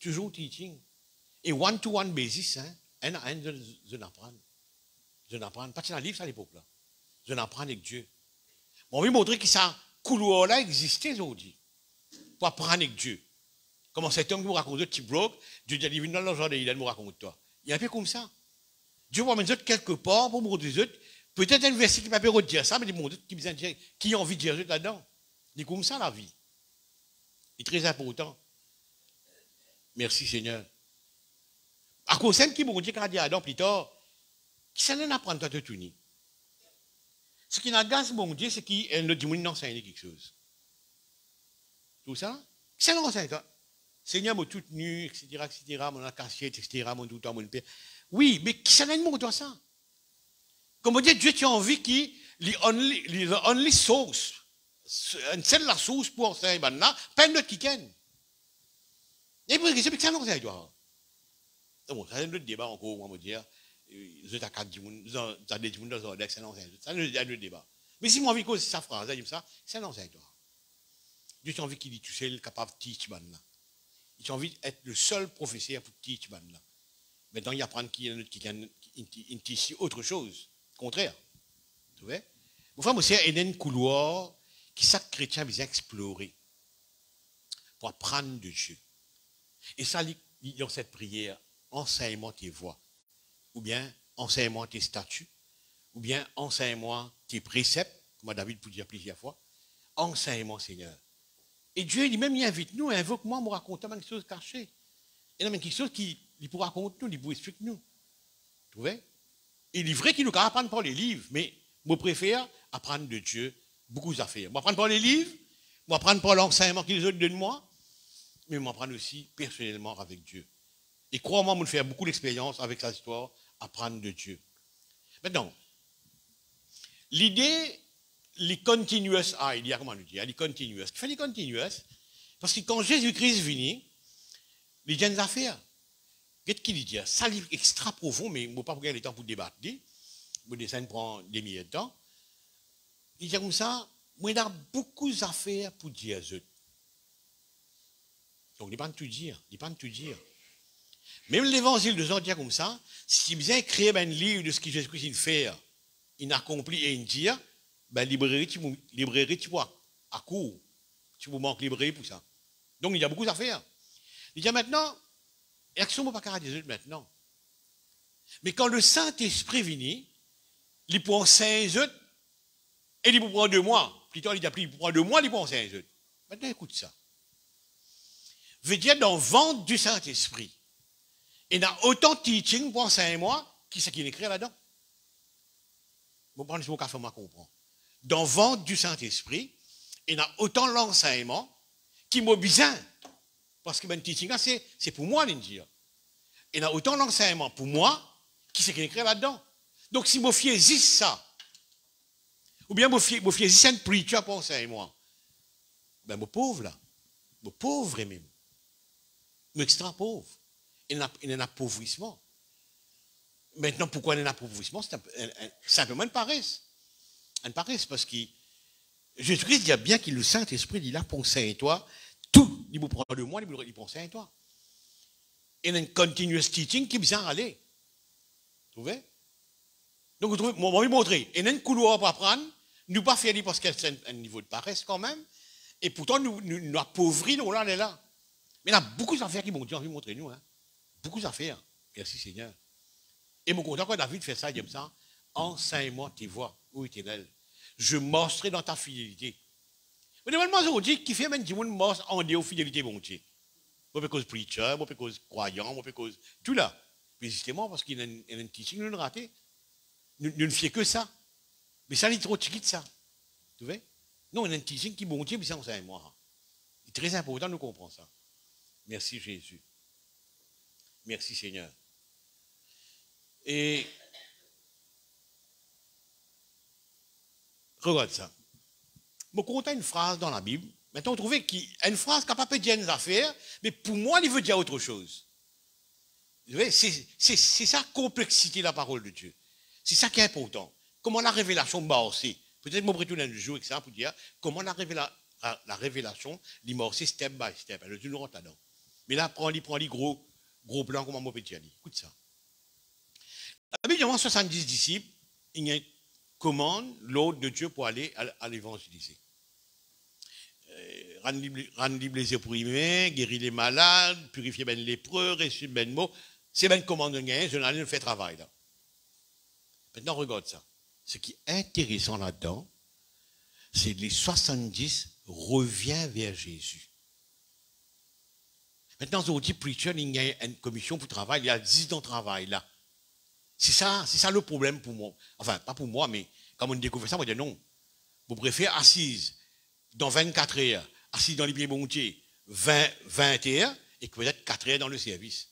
toujours teaching. Et one-to-one basis, hein, je n'apprends. Je n'apprends. Pas dans le livre à l'époque là. Je n'apprends avec Dieu. On va montrer que ça couloir-là existait aujourd'hui. Pour apprendre avec Dieu. Comment cet homme qui me raconte de petit bloc, Dieu dit, il vient dans le jardin, il me raconte toi. Il y a un peu comme ça. Dieu va mettre quelque part pour montrer les autres. Peut-être un verset qui ne peut pas dire ça, mais il montre qui a envie de dire là-dedans. C'est comme ça la vie. C'est très important. Merci Seigneur. À cause de qui m'ont dit quand dit Adam plus tard, qui s'en est apprendre toi de tout ni. Ce qui n'agace mon Dieu, c'est qu'il nous dit enseigne quelque chose. Tout ça, qui s'en enseigne toi. Seigneur m'a tout nu, etc., mon cachette, etc., mon tout temps, mon père. Oui, mais qui s'en est toi ça? Comme on dit, Dieu tu as envie qu'il les only source, c'est la source pour enseigner maintenant, pas une autre qui ken. Et puis, c'est que ça n'enseigne toi. Bon, ça c'est un autre débat encore, on va dire. Vous êtes à 4 jours, vous avez des gens dans le ça n'enseigne. Ça c'est un autre débat. Mais si moi envie que ça phrase, ça n'enseigne toi. Dieu tu as envie qu'il dit, tu sais, il est capable de teach maintenant. Il a envie d'être le seul professeur pour teach maintenant. Maintenant, il apprend qu'il y a un autre qui teach autre chose. Contraire. Tu vois? Enfin, c'est un couloir qui chaque chrétien vient explorer pour apprendre de Dieu. Et ça, dans cette prière, enseigne-moi tes voies, ou bien enseigne-moi tes statuts, ou bien enseigne-moi tes préceptes, comme David peut dire plusieurs fois. Enseigne-moi, Seigneur. Et Dieu, lui-même, il invite nous, invoque-moi, me raconter quelque chose caché. Et non, mais quelque chose qui pourra raconter nous, il pourra expliquer nous. Tu vois? Il est vrai qu'il nous peut apprendre par les livres, mais je préfère apprendre de Dieu beaucoup d'affaires. Je apprendre par les livres, je apprendre par l'enseignement qu'ils donnent de moi, mais je apprendre aussi personnellement avec Dieu. Et crois-moi, je faire beaucoup d'expérience avec cette histoire, apprendre de Dieu. Maintenant, l'idée, les continuous idea, comment on dit, les continuous. Qui fait les continuous? Parce que quand Jésus-Christ vient, les jeunes affaires, qu'est-ce qu'il dit? Ça livre extra profond, mais je ne vais pas prendre le temps pour débattre. Le dessin prend des milliers de temps. Il dit comme ça, moi, il y a beaucoup d'affaires pour dire eux. Donc, il ne pas tout dire. Il pas tout dire. Même l'évangile de Jean dit comme ça, si bien écrire un livre de ce que Jésus-Christ fait, il accomplit et il dit, ben, librairie, tu vois, à court. Tu vous manques librairie pour ça. Donc, il y a beaucoup d'affaires. Il dit maintenant, l'action ne va pas dire maintenant. Mais quand le Saint-Esprit vient, il prend 5 autres et il prend 2 mois. Plutôt, il prend 2 mois, il prend 5 autres. Maintenant, écoute ça. Veut dire, dans le ventre du Saint-Esprit, il y a autant de teaching pour 5 mois, qui c'est qui écrit là-dedans? Vous prenez mon café, moi comprends. Dans le ventre du Saint-Esprit, il y a autant l'enseignement qui m'a besoin. Parce que le teaching, c'est pour moi, dire. Il y a autant l'enseignement pour moi, qui c'est qui écrit là-dedans. Donc, si je fais ça, ou bien je fais un preacher pour enseigner-moi, ben, je suis pauvre là. Je suis pauvre même. Je suis extra pauvre. Il y a un appauvrissement. Maintenant, pourquoi il y a un appauvrissement? C'est simplement une paresse. Une paresse parce que Jésus-Christ dit bien qu'il le Saint-Esprit dit là pour enseigner toi, tout, il vous prend de moi, il vous enseigner toi. Il y a une continuous teaching qui vient aller. Vous trouvez? Donc, vous trouvez, moi, je vais vous montrer. Il y a un couloir pour apprendre, nous pas faire parce qu'il y a un niveau de paresse quand même, et pourtant, nous appauvris, nous, là, on est là. Mais il y a beaucoup d'affaires qui m'ont dit, envie de montrer nous, hein. Beaucoup d'affaires. Merci Seigneur. Et mon content quand David fait ça, il aime ça. Enseigne-moi tes voies, ô Éternel. Je marcherai dans ta fidélité. Mais normalement, on dit qu'il fait même du monde marche en déo fidélité, mon Dieu. Moi, parce que preacher, moi, parce que croyant, moi, parce que tout là. Mais justement, parce qu'il y a un teaching, nous le raté. Nous ne faisons que ça. Mais ça, il est trop petit de ça. Tu vois? Non, il y a un teaching qui, mon Dieu, mais ça, enseigne-moi. C'est très important, nous comprenons ça. Merci Jésus. Merci Seigneur. Et regarde ça. Je me compte une phrase dans la Bible. Maintenant, on trouve qu'il y a une phrase qui n'a pas dire des affaires, mais pour moi, il veut dire autre chose. C'est ça la complexité de la parole de Dieu. C'est ça qui est important. Comment la révélation m'orcée. Peut-être que je vais retourner un jour avec ça pour dire comment la révélation m'orcée step by step. Alors, tu nous rentres là-dedans. Mais là, prends-les gros plan comme on peut dire. Écoute ça. Habituellement, 70 disciples, il y a une commande, l'ordre de Dieu pour aller à l'évangéliser. Rendre libre les opprimés, guérir les malades, purifier les lépreux, ressusciter les morts. C'est une commande de gain, je n'allais faire travail là. Maintenant, regarde ça. Ce qui est intéressant là-dedans, c'est les 70 revient vers Jésus. Maintenant, aujourd'hui, preacher, il y a une commission pour travail, il y a 10 dans le travail là. C'est ça le problème pour moi. Enfin, pas pour moi, mais quand on découvre ça, on dit non. Vous préférez assise dans 24 heures, assise dans les pieds montés 20 heures, et que peut-être 4 heures dans le service.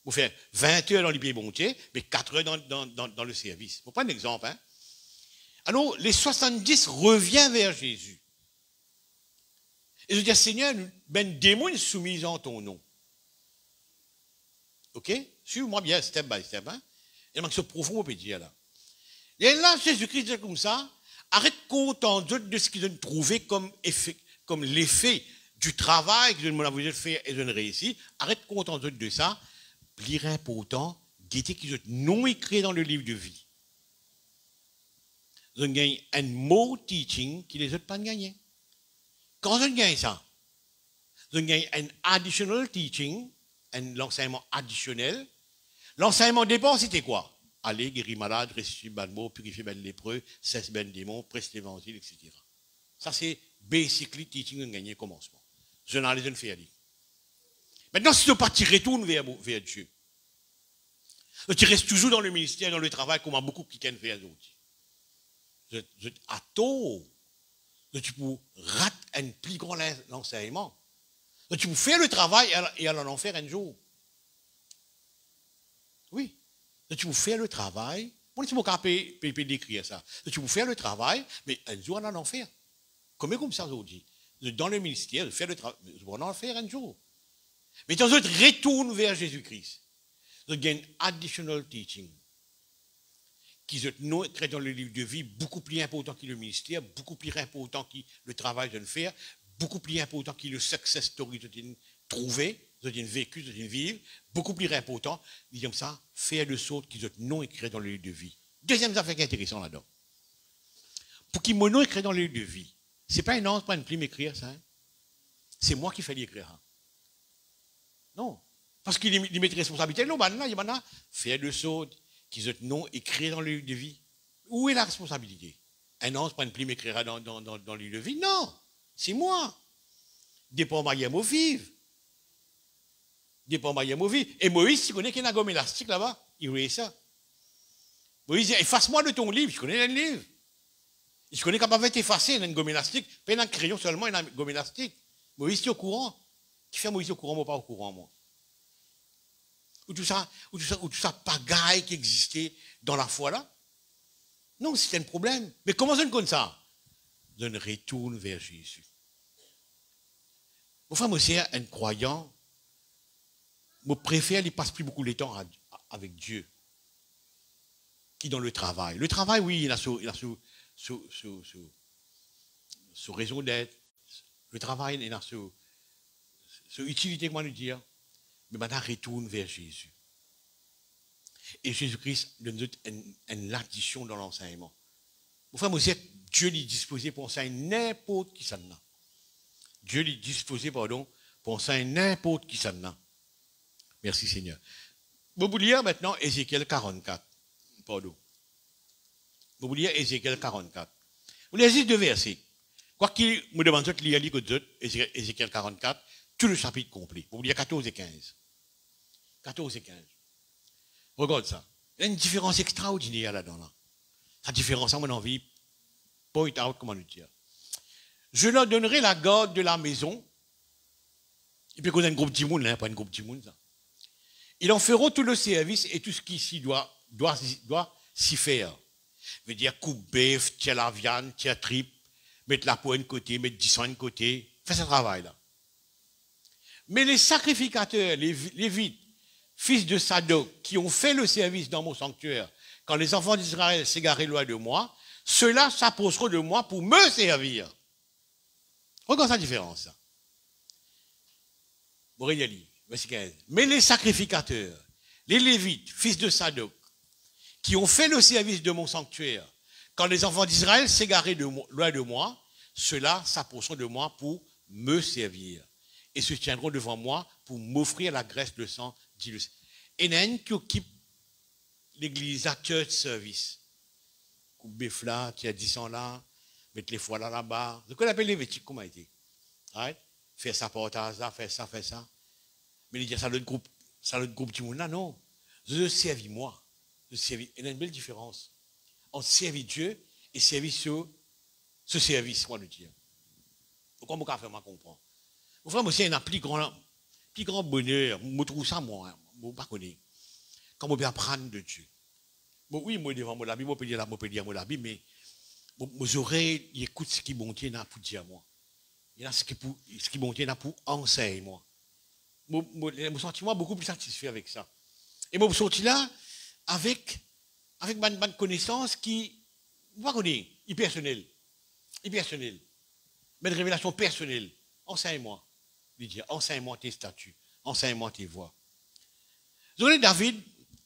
Vous faites 20 heures dans les pieds montés, mais 4 heures dans le service. Vous prenez un exemple. Hein? Alors, les 70 reviennent vers Jésus. Et je dis, Seigneur, ben démon soumis en ton nom. Ok? Suis-moi bien, step by step. Hein? Il manque ce profond, on peut dire là. Et là, Jésus-Christ dit comme ça, arrête content de ce qu'ils ont trouvé comme l'effet du travail que je me fait et je ne réussis. Arrête content de ça. Plus important, guetter qu'ils ont non écrit dans le livre de vie. Ils ont gagné un mot teaching qui les autres pas gagné. Quand ils ont gagné ça, ils ont gagné un additional teaching, l'enseignement additionnel. L'enseignement dépend, c'était quoi? Aller guérir malade, ressusciter ban mort, purifier ban lépreux, cesse ben démon, prêcher l'évangile, etc. Ça, c'est basically teaching un gagné commencement. Je n'en ai pas fait aller. Maintenant, si tu pas tu retournes vers Dieu, tu restes toujours dans le ministère, dans le travail, comme a beaucoup qui viennent faire d'autres. À tôt, tu peux rater un plus grand enseignement. Tu peux faire le travail et aller en faire un jour. Oui. Tu peux faire le travail. Moi, tu peux décrire ça. Tu peux faire le travail, mais un jour, on en faire. Comme ça, aujourd'hui. Dans le ministère, de faire le travail, on en faire un jour. Mais dans autres, retourne vers Jésus-Christ. Il y a un additional teaching qui est non écrit dans le livre de vie, beaucoup plus important que le ministère, beaucoup plus important que le travail de faire, beaucoup plus important que le success story de trouver, de vécu, de vivre, beaucoup plus important, disons ça, faire le saut qui est non écrit dans le livre de vie. Deuxième affaire qui est intéressante là-dedans. Pour qu'il me non écrit dans le livre de vie, ce n'est pas un ange, pas une plume écrire ça. Hein? C'est moi qui fais l'écrire. Hein? Non. Parce qu'il met des responsabilités. Non, maintenant, il y a faire le saut qui est non écrit dans le livre de vie. Où est la responsabilité? Un ange, pas une plume écrira dans le livre de vie? Non. C'est moi. Dépend ma yam au vive. Dépend ma yam au vive. Et Moïse, tu connais qu'il y a un gomme élastique là-bas? Il voulait ça. Moïse dit, efface-moi de ton livre. Je connais le livre. Je connais comment va t'effacer une gomme élastique. Pas un crayon seulement, une gomme élastique. Moïse, tu es au courant. Qui fait Moïse au courant, moi pas au courant, moi? Ou tout ça pagaille qui existait dans la foi là? Non, c'est un problème. Mais comment ça comme ça? Je retourne vers Jésus. Mon frère, moi, c'est un croyant. Je préfère qu'il passe plus beaucoup de temps avec Dieu qui dans le travail. Le travail, oui, il a son raison d'être. Le travail, il a son utilité, comment le dire. Mais maintenant, retourne vers Jésus. Et Jésus-Christ donne une addition dans l'enseignement. Mon frère, moi, Dieu lui disposé pour enseigner n'importe qui ça n'a. Dieu lui disposé, pardon, pour enseigner n'importe qui ça n'a. Merci Seigneur. Vous voulez lire maintenant Ézéchiel 44. Pardon. Vous voulez lire Ézéchiel 44. Vous lisez deux versets. Quoi qu'il me demande de lire Ézéchiel 44, tout le chapitre complet. Vous voulez lire 14 et 15. 14 et 15. Regarde ça. Il y a une différence extraordinaire là-dedans. Là. La différence, à mon envie, point out, comment le dire. Je leur donnerai la garde de la maison. Et puis qu'on a un groupe de monde, là, pas un groupe de monde, ça. Ils en feront tout le service et tout ce qui s'y doit s'y faire. Je veux dire, coupe bœuf, tiens la viande, tiens tripe, mettre la peau de côté, mettre 10 de côté. Fais ce travail-là. Mais les sacrificateurs, les Lévites, fils de Sadok, qui ont fait le service dans mon sanctuaire, quand les enfants d'Israël s'égaraient loin de moi, ceux-là s'approcheront de moi pour me servir. Regarde la différence. verset 15. Mais les sacrificateurs, les Lévites, fils de Sadoc, qui ont fait le service de mon sanctuaire, quand les enfants d'Israël s'égaraient loin de moi, ceux-là s'approcheront de moi pour me servir et se tiendront devant moi pour m'offrir la graisse de sang, dit le Seigneur. Et n'a qui occupe l'église à church service. Coupe befla, qui a 10 ans là, mettre les fois là-bas. Ce qu'on appelle les vêtements, comment été? Right? Faire ça par hasard, faire ça. Mais il dit ça l'autre groupe du monde là, non. Je servis moi. Il y a une belle différence entre servir Dieu et servir ce service, moi le dire. Pourquoi moi faire ma comprendre? Enfin, moi, c'est un plus grand bonheur. Je trouve ça, moi, je ne connais pas. Quand je peux apprendre de Dieu. Bon, oui, moi, devant la Bible, je peux dire la Bible, mais mes oreilles écoutent ce qui monte là pour dire moi. Il y a ce qui monte là pour enseigner moi. Je me sens beaucoup plus satisfait avec ça. Et je me sens là avec ma connaissance qui, vous connaissez, personnelle. Mais une révélation personnelle. Enseigne-moi. Lui enseigne-moi tes statuts. Enseigne-moi tes voies. David,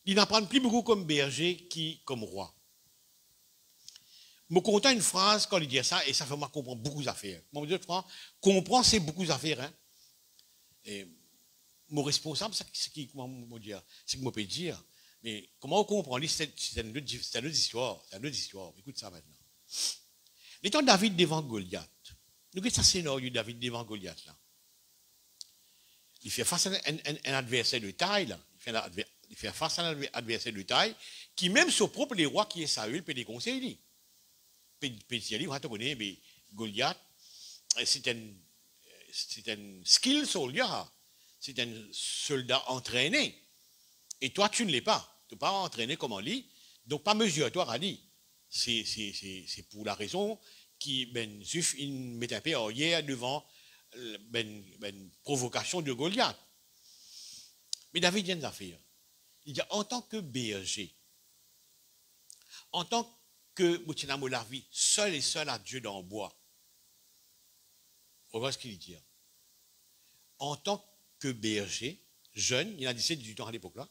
il n'apprend plus beaucoup comme berger qui comme roi. Je me content une phrase quand il dit ça, et ça fait moi comprendre beaucoup d'affaires. Mon Dieu, comprendre, c'est beaucoup d'affaires. Hein? Et mon responsable, c'est ce que je peux dire. Mais comment on comprend? C'est une autre histoire. Écoute ça maintenant. L'étant David devant Goliath. Nous avons ce scénario de David devant Goliath là. Il fait face à un adversaire de taille là. Il fait face à un adversaire de taille qui même son propre roi qui est Saül peut les conseiller. Peut dire, vous connaissez, mais Goliath, c'est un skill soldier. C'est un soldat entraîné. Et toi, tu ne l'es pas. Tu n'es pas entraîné comme on lit. Donc, pas mesure-toi à dire. C'est pour la raison qui, Zuf, il met un peu hier devant provocation de Goliath. Mais David vient d'affaire. Il dit, en tant que berger, en tant que Moutinamo la vie, seul et seul à Dieu dans le bois. Revois ce qu'il dit. En tant que berger, jeune, il a 17-18 ans à l'époque là,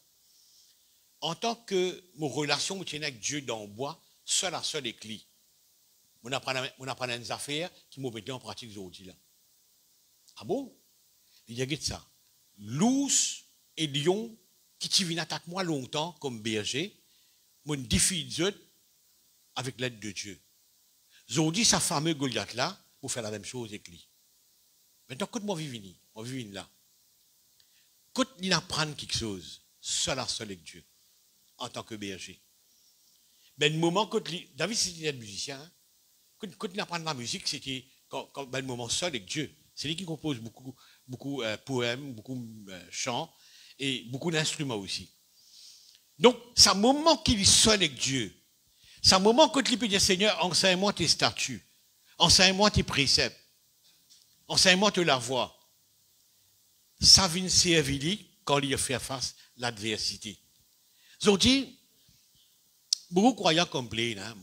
en tant que mon relation avec Dieu dans le bois, seul à seul éclit. On apprend des affaires qui m'ont mis en pratique aujourd'hui là. Ah bon? Il y a ça. L'ours et lion qui t'y viennent attaquer moi longtemps comme berger, mon défi avec l'aide de Dieu. Aujourd'hui, sa fameux Goliath là, pour faire la même chose avec lui. Maintenant, quand moi vivini, là. Quand il apprend quelque chose, seul à seul avec Dieu, en tant que berger. Mais le moment quand David c'était un musicien, hein? Quand il apprend la musique, c'était le moment seul avec Dieu. C'est lui qui compose beaucoup poèmes, beaucoup chants et beaucoup d'instruments aussi. Donc, c'est un moment qu'il est seul avec Dieu. C'est un moment quand il peut dire, Seigneur, enseigne-moi tes statuts, enseigne-moi tes préceptes, enseigne-moi la voie. Ça vient servir quand il fait face à l'adversité. Aujourd'hui, beaucoup de croyants complainent, hein?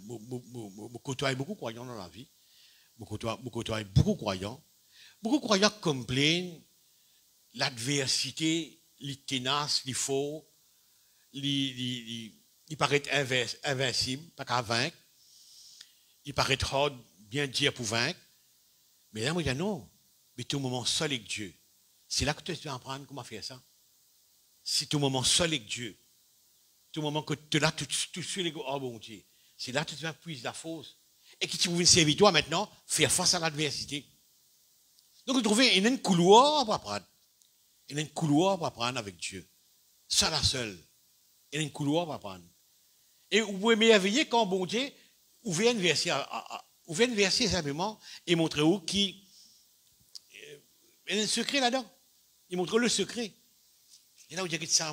Côtoient beaucoup de croyants dans la vie, côtoient beaucoup de croyants. Beaucoup de croyants complainent l'adversité, les tenaces, les faux, il paraît invincible, pas qu'à vaincre. Il paraît hard, bien dire pour vaincre. Mais là, moi, je dis non. Mais tu es au moment seul avec Dieu. C'est là que tu vas apprendre comment faire ça. C'est au moment seul avec Dieu. C'est au moment que tu es là, tu suis les gars, oh bon Dieu. C'est là que tu vas puiser la force. Et que tu pouvais servir toi maintenant, faire face à l'adversité. Donc, vous trouvez, il y a un couloir pour apprendre. Il y a un couloir pour apprendre avec Dieu. Seul à seul. Il y a un couloir pour apprendre. Et vous pouvez m'éveiller quand bon Dieu ouvre un verset simplement et montrer où qui. Il y a un secret là-dedans. Il montre le secret. Et là, vous dites que ça,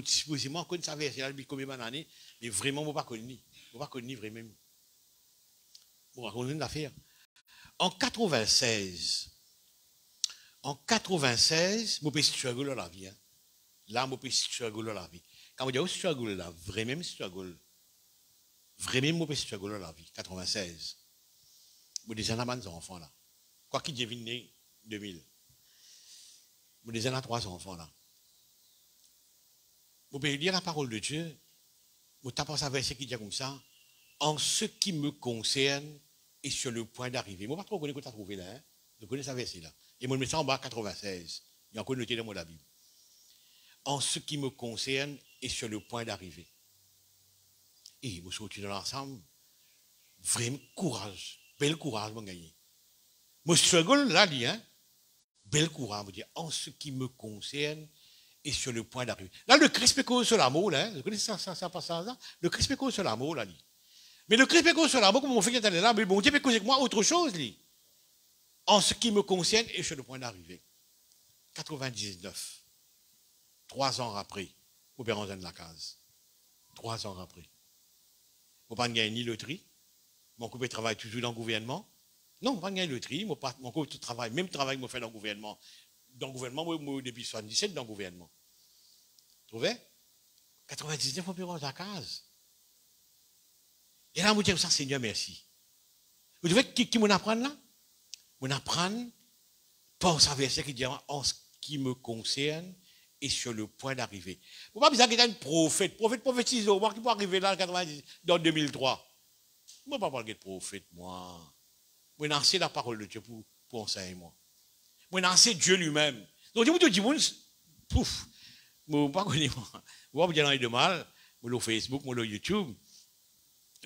supposément, quand ça verset là, depuis combien d'années, mais vraiment, je ne pas connu. Je ne pas connu vraiment. Je vais raconter une affaire. En 96, je peux struggle dans la vie. Hein. Là, je peux struggle dans la vie. Quand je dis struggle là, vraiment struggle. Vraiment, je peux struggle dans la vie. 96. Vous des enfants là. Quoi qu'il devienne 2000. Vous disais là 3 enfants là. Vous pouvez lire la parole de Dieu. Vous tapez un verset qui dit comme ça. En ce qui me concerne et sur le point d'arriver. Moi, pas trop connais que tu as trouvé là. Hein? Je connais ça verset là. Et moi, je mets ça en bas 96. Il y a encore noté dans la Bible. En ce qui me concerne et sur le point d'arriver. Et vous sortez dans l'ensemble. Vraiment courage. Bel courage, mon gagné. Mon struggle là, dit, hein? Bel courage, vous dire, en ce qui me concerne et sur le point d'arriver. Là, le Christ cause sur l'amour, là, hein? Vous connaissez ça passage là? Le Christ cause sur l'amour, là, dit. Mais le Christ cause sur l'amour, comme on fait qu'il est là, mais bon Dieu peut causer avec moi autre chose, dit. En ce qui me concerne et sur le point d'arriver. 99. 3 ans après, vous perdez de la case. 3 ans après. Vous n'avez pas gagné ni loterie. Mon couple travaille toujours dans le gouvernement. Non, je n'ai pas gagné loterie. Mon couple travaille, même travail que je fais dans le gouvernement. Dans le gouvernement, moi, depuis 77, dans le gouvernement. Vous trouvez 99, vous perdez de la case. Et là, vous dites ça, Seigneur, merci. Vous savez qui m'en apprend là? M'en apprend par sa verset qui dit en ce qui me concerne et sur le point d'arriver. Vous n'avez pas besoin d'être un prophète. Prophète prophétise, moi qui peux arriver là en 90, dans 2003. Je ne peux pas parler de prophète, moi. Je vais lancer la parole de Dieu pour enseigner moi. Je vais lancer Dieu lui-même. Donc, je vous dis, pouf, je ne pas connaître moi. Je ne vais pas dire de mal, je vais Facebook, je vais YouTube.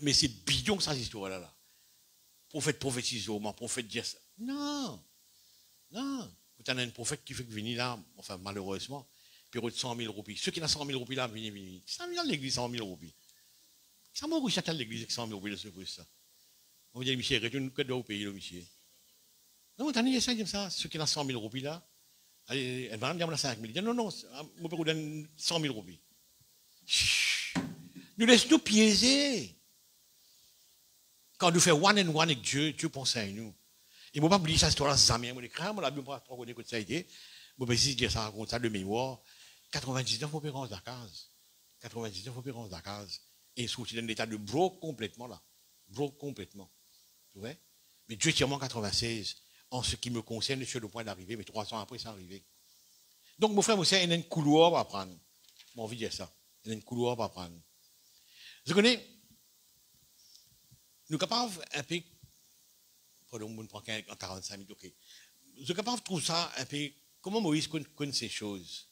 Mais c'est bidon que ça, cette histoire-là. Prophète prophétise, moi, prophète dire ça. Non. Non. Vous avez un prophète qui fait venir là, enfin, malheureusement, puis de 100 000 roupies. Ceux qui ont 100 000 roupies là, venez. 100 000 dans l'église, 100 000 roupies. Ça m'a réussi à l'église avec 100 000 roupies de ce coup, ça. On va dire, Michel, retourne que doit au pays, le Michel. Non, vous avez ça comme ça, ceux qui ont 100 000 roupies là, allez, elle va me dire 5 000. Non, je peux vous donner 100 000 roupies. Nous laissons-nous piéger. Quand nous faisons one and one avec Dieu, Dieu pense à nous. Et je ne vais pas oublier cette histoire-là, ça m'a dit, je ne vais pas trop connaître que ça a été. Je vais essayer de dire ça, raconte ça de mémoire. 99, il faut pérer la case. 99, il faut pérer la case. Et sorti dans l'état de broke complètement là. Broke complètement. Tu vois? Mais Dieu tient en 96, en ce qui me concerne, je suis sur le point d'arriver, mais 3 ans après, c'est arrivé. Donc, mon frère, il y a un couloir pour apprendre. J'ai envie de dire ça. Il y a un couloir pour apprendre. Je connais, nous sommes capables un peu, pardon, on prend en 45 minutes, ok. Nous sommes capables de trouver ça un peu, comment Moïse connaît ces choses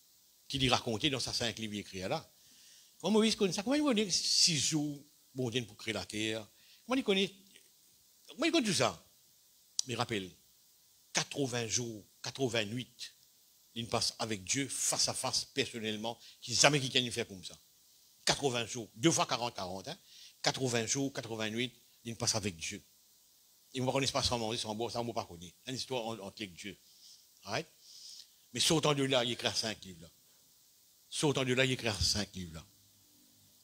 qu'il a racontées dans sa 5 livres écrits là. Comment Moïse connaît ça? Comment il connaît 6 jours, bon Dieu, pour créer la terre? Comment il connaît tout ça? Mais rappelle, 80 jours, 88, il passe avec Dieu face à face, personnellement, qui jamais qui peut faire comme ça. 80 jours, 2 fois 40, 40, hein? 80 jours, 88, il passe avec Dieu. Il ne connaît pas sans manger, sans boire, ça ne va pas connaître. C'est une histoire entre Dieu. Right? Mais sortant de là, il écrit 5 livres. Là. Sortant de là, il écrit 5 livres. Là.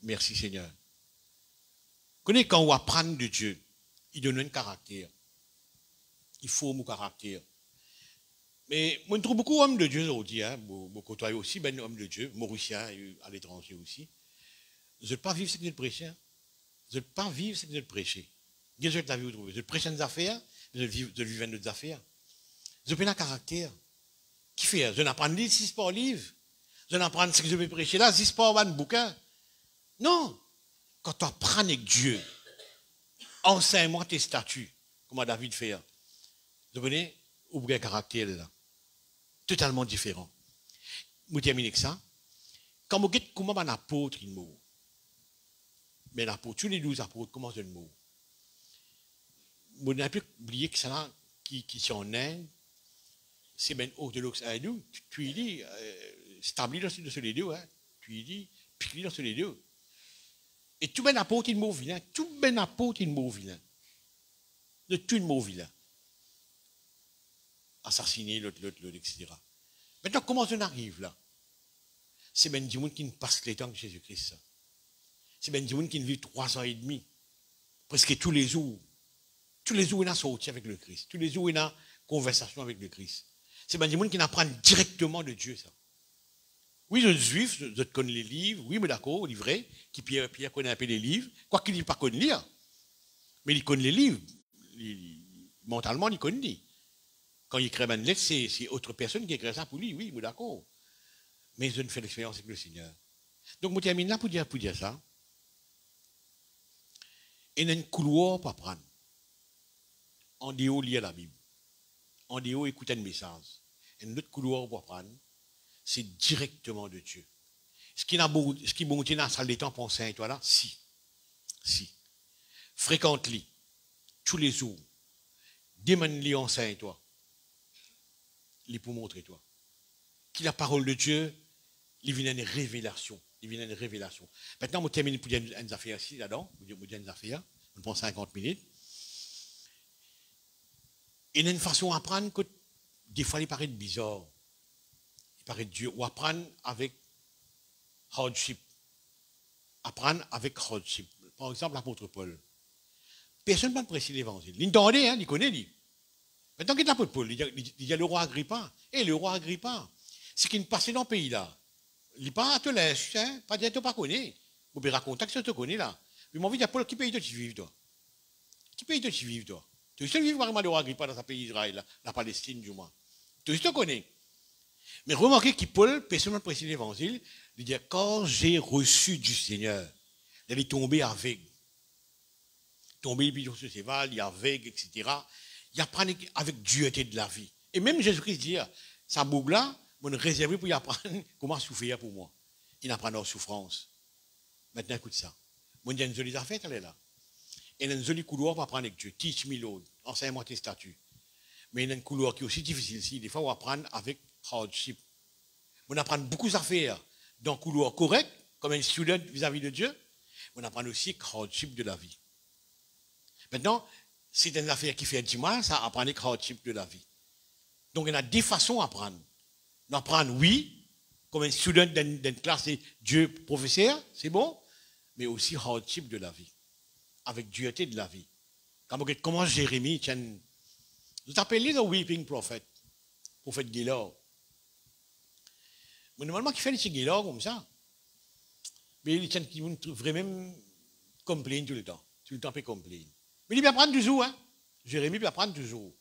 Merci Seigneur. Connais quand on apprend de Dieu, il donne un caractère. Il faut mon caractère. Mais moi, je trouve beaucoup d'hommes de Dieu aujourd'hui. Hein. Je côtoie aussi ben hommes de Dieu, mauriciens à l'étranger aussi. Je ne veux pas vivre ce que je prêche. Hein. Je ne veux pas vivre ce que je prêche. Je veux la vie où je prêche des affaires, je vis d'autres affaires. Je prends un caractère. Qui fait? Je n'apprends ni 6 par livre. Je n'apprends ce que je vais prêcher là, 6 par un bouquin. Non. Quand tu apprends avec Dieu, enseigne-moi tes statuts, comme David fait. Vous comprenez? Ou un caractère là. Totalement différent. Je termine avec ça. Quand vous dites comment un apôtre il meurt, mais l'apôtre, tous les 12 apôtres, comment ils meurent? Vous n'avez pas oublié que ça, qui sont en Inde, c'est bien orthodoxe à nous. Tu dis, stabli dans ce les deux, hein. Tu dis, piqué dans ce les deux. Et tout ben apôtre, il meurt vilain. Tout ben apôtre, il meurt vilain. De tout le mot vilain. Assassiner l'autre, etc. Maintenant, comment on arrive là? C'est bien du monde qui ne passe les temps de Jésus-Christ. C'est bien du monde qui ne vit 3 ans et demi. Presque tous les jours. Tous les jours, il a sorti avec le Christ. Tous les jours, il a conversation avec le Christ. C'est bien du monde qui apprend directement de Dieu, ça. Oui, les juifs, je connais les livres, oui, mais d'accord, livré, qui Pierre connaît un peu les livres, quoi qu'il ne pas connaît lire. Mais il connaît les livres. Mentalement, il connaît. Quand il écrit une lettre, c'est autre personne qui écrit ça pour lui, oui, mais d'accord. Mais je ne fais l'expérience avec le Seigneur. Donc, je termine là pour dire ça. Il y a un couloir pour apprendre. En dehors, lire la Bible. En dehors, écouter un message. Et notre couloir pour apprendre, c'est directement de Dieu. Ce qui est monté dans la salle des temps pour enseigner, toi là, si. Fréquente-les, tous les jours. Demande-les, enseigne-toi. Les pour montrer toi. Qui la parole de Dieu, il vient une révélation. Maintenant, je termine pour dire une affaire ici, là-dedans. Je dire une affaire. On prend 50 minutes. Et il y a une façon d'apprendre que des fois, il paraît bizarre. Il paraît dur. Ou apprendre avec hardship. Apprendre avec hardship. Par exemple, l'apôtre Paul. Personne ne peut préciser l'évangile. Il entendait, il connaît, lui. Maintenant qu'il est l'apôtre Paul, il y a le roi Agrippa. Et le roi Agrippa, c'est qu'il passe dans le pays là. Il n'est pas à te laisser, pas dire que tu ne pas connais. Vous pouvez raconter que tu te connais là. Mais mon vie, Paul, qui pays tu vivre, toi? Qui pays tu vivre, toi? Tu sais vivre vraiment le roi Agrippa dans sa pays Israël, la Palestine, du moins. Tu te connais. Mais remarquez que Paul, personne ne précise l'évangile, il dit quand j'ai reçu du Seigneur, il est tombé aveugle. Tombé sur ses valles, il est aveugle, etc. Il apprend avec dureté de la vie. Et même Jésus-Christ dit, sa boucle là, on réservé pour y apprendre comment souffrir pour moi. Il apprend leur souffrance. Maintenant, écoute ça. Moi, il y a une jolie affaire, elle est là. Il y a une jolie couloir pour apprendre avec Dieu. Teach me, Lord. Enseigne-moi tes statuts. Mais il y a une couloir qui est aussi difficile ici. Des fois, on apprend avec hardship. On apprend beaucoup d'affaires dans le couloir correct, comme un student vis-à-vis de Dieu. On apprend aussi hardship de la vie. Maintenant, c'est une affaire qui fait du mal, ça apprendre le hardship de la vie. Donc, il y a des façons d'apprendre. D'apprendre, oui, comme un student d'une classe, et Dieu professeur, c'est bon, mais aussi hardship de la vie, avec dureté de la vie. Comment Jérémie, vous appelez le weeping prophet, prophète Gaylord. Mais normalement, qui fait les Gaylord comme ça, mais il y a qui vont vraiment complain tout le temps peut complain. Mais il peut apprendre toujours, hein. Jérémie peut apprendre toujours.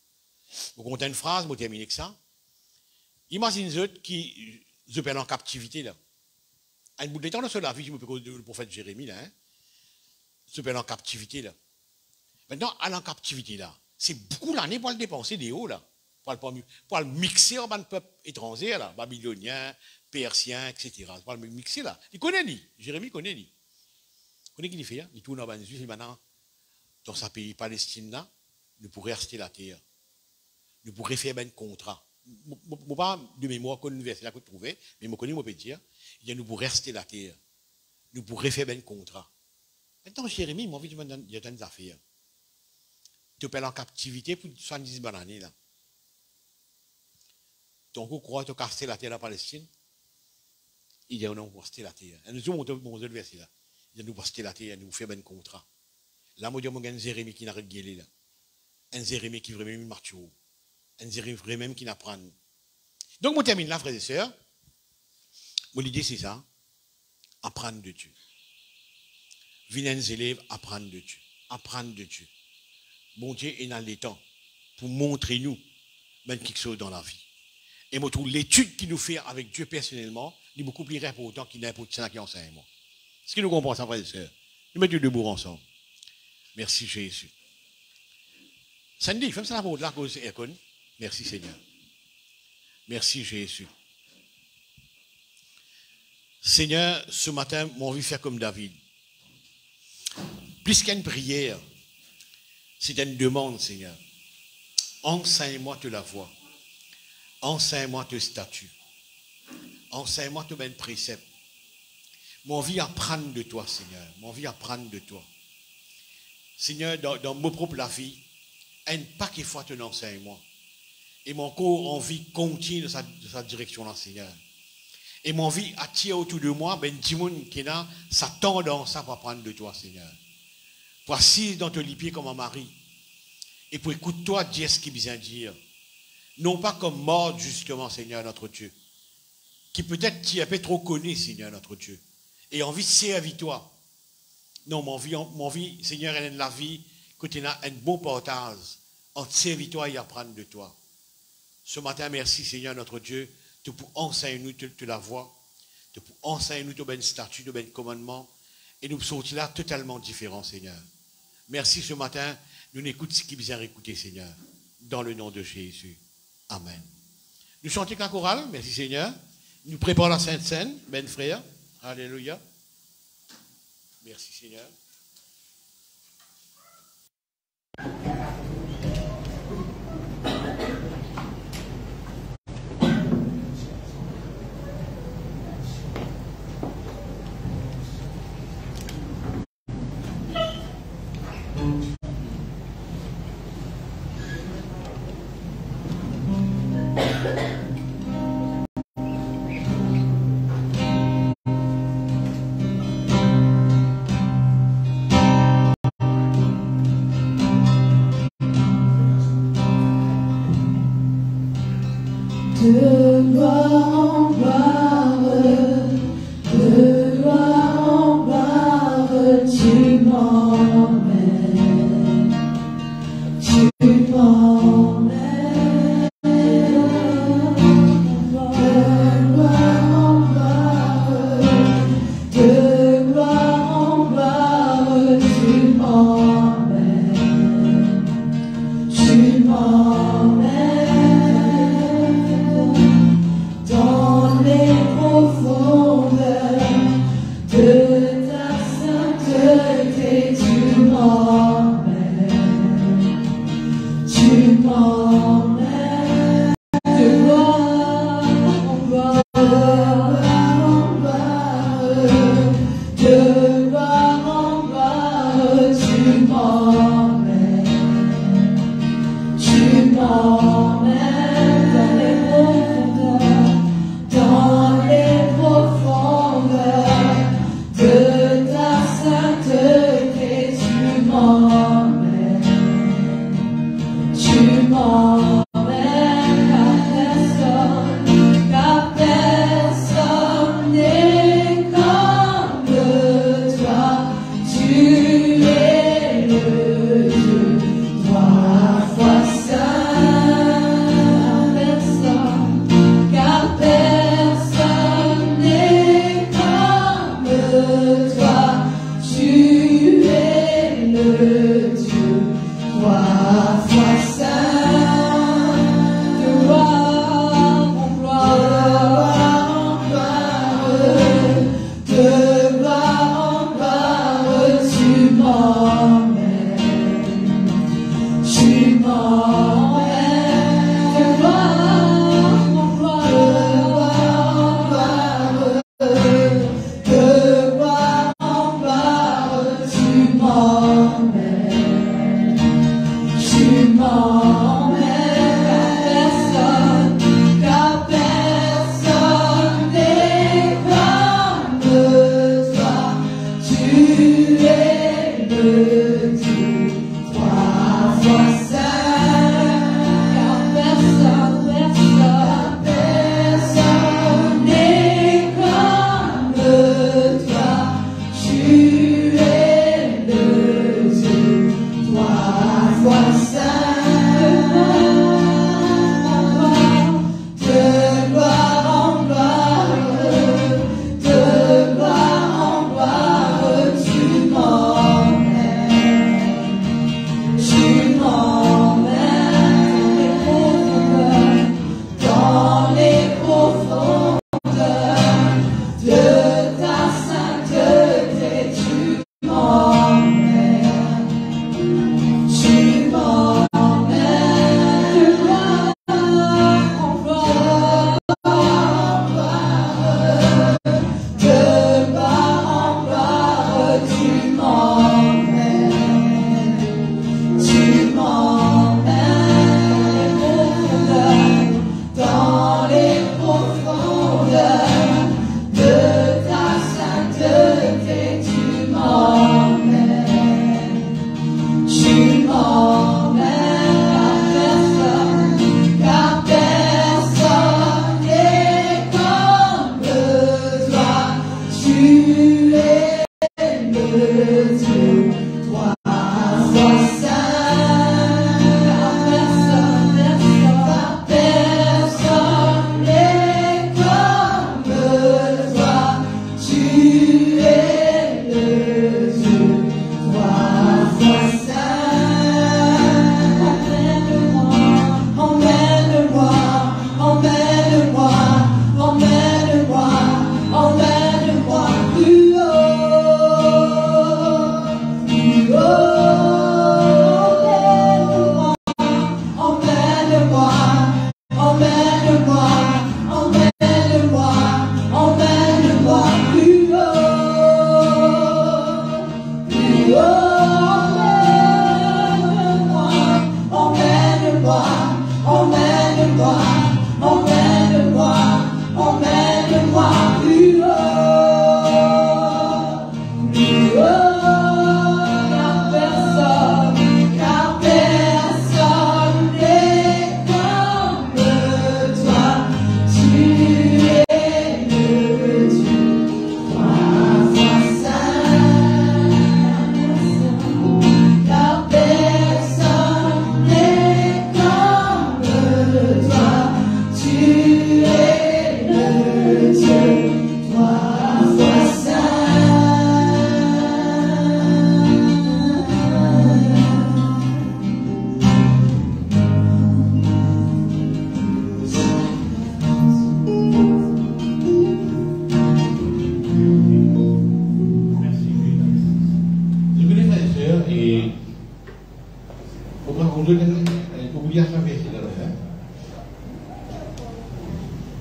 Vous comptez une phrase, vous terminez avec ça. Imagine ceux qui se perdent en captivité, là. À un bout de temps, dans la vie, je me peux le prophète Jérémie, là, hein. Se perdent en captivité, là. Maintenant, aller en captivité, là, c'est beaucoup l'année pour le dépenser des hauts, là. Pour le mixer en bas de peuple étranger, là, babylonien, persien, etc. Pour le mixer, là. Il connaît, lui. Jérémie connaît, lui. Vous connaissez qui il fait, hein? Il tourne en bas de et maintenant, dans sa pays Palestine, là, nous pourrions rester la terre. Nous pourrions faire un contrat. Je ne pas de mémoire qu'on université là que trouvé, mais je connais, je peux dire, nous pourrions rester la terre. Nous pourrions faire un contrat. Maintenant, Jérémie, m'a envie de dire, il y a des affaires. Tu peux aller en captivité pour 70 bonnes années, là. Donc, vous croyez que tu as cassé la terre de la Palestine? Il dit, non, vous restez la terre. Et nous avons montré le verset là. Il dit, nous restez la terre, nous faisons un contrat. Là, moi, je dis, un Jérémie qui n'a rien de là. Un Jérémie qui vraiment marche haut. Un Jérémie vraiment qui n'apprend. Donc, je termine là, frères et sœurs. Mon idée, c'est ça. Apprendre de Dieu. Venez les élèves, apprendre de Dieu. Apprendre de Dieu. Bon Dieu est dans les temps pour montrer nous même quelque chose dans la vie. Et moi, je trouve l'étude qu'il nous fait avec Dieu personnellement, il est beaucoup plus important qu'il n'importe qui qui enseigne moi. Est-ce que nous comprenons ça, frères et sœurs? Nous mettons debout ensemble. Merci Jésus. Sandy, fais ça la vôtre là, cause Ercon. Merci Seigneur. Merci Jésus. Seigneur, ce matin, mon envie de faire comme David. Plus qu'une prière, c'est une demande, Seigneur. Enseigne-moi de la voix. Enseigne-moi tes statuts. Enseigne-moi tes préceptes. Mon envie apprendre de toi, Seigneur. Mon envie apprendre de toi. Seigneur, dans mon propre la vie, un paquet de fois tu enseignes-moi. Et mon corps envie continue de sa direction-là, Seigneur. Et mon envie attire autour de moi, ben, petit monde qui est là, sa tendance à apprendre de toi, Seigneur. Pour assis dans ton lit comme un mari. Et pour écouter toi dire ce qu'il vient dire. Non pas comme mort, justement, Seigneur, notre Dieu. Qui peut-être tu as peu trop connu, Seigneur, notre Dieu. Et envie de servir toi. Non, mon vie, Seigneur, elle est de la vie, que tu as un bon partage entre servir toi et apprendre de toi. Ce matin, merci Seigneur notre Dieu, de pour enseigner nous de la voix, de pour enseigner nous de ben statut, de ben commandement, et nous sortir là totalement différents, Seigneur. Merci ce matin, nous n'écoutons ce qui vient écouter, Seigneur, dans le nom de Jésus. Amen. Nous chantons qu'un choral, merci Seigneur. Nous préparons la Sainte Seine, ben frère. Alléluia. Merci Seigneur. De gloire en gloire, de gloire en gloire, tu m'emmènes, tu m'emmènes. De gloire en gloire, de gloire en gloire, tu m'emmènes, tu m'emmènes. Dans les profondeurs de ta sainteté, tu m'emmènes, tu m'emmènes. De gloire en gloire, de gloire en gloire, tu m'emmènes, tu m'emmènes. Dans les profondeurs de ta sainteté, tu m'emmènes, car personne n'est comme toi. Tu es le Dieu trois fois saint, car personne n'est comme toi. Tu es le Dieu trois fois saint. De gloire en gloire, de gloire en gloire, tu m'emmènes, tu m'emmènes. De gloire en gloire, de gloire en gloire, tu m'emmènes, tu m'emmènes. Car personne n'est comme toi. Tu es le Dieu trois fois saint. Car personne n'est comme toi. Tu es le Dieu trois fois saint. De gloire en gloire, de gloire en gloire, tu m'emmènes,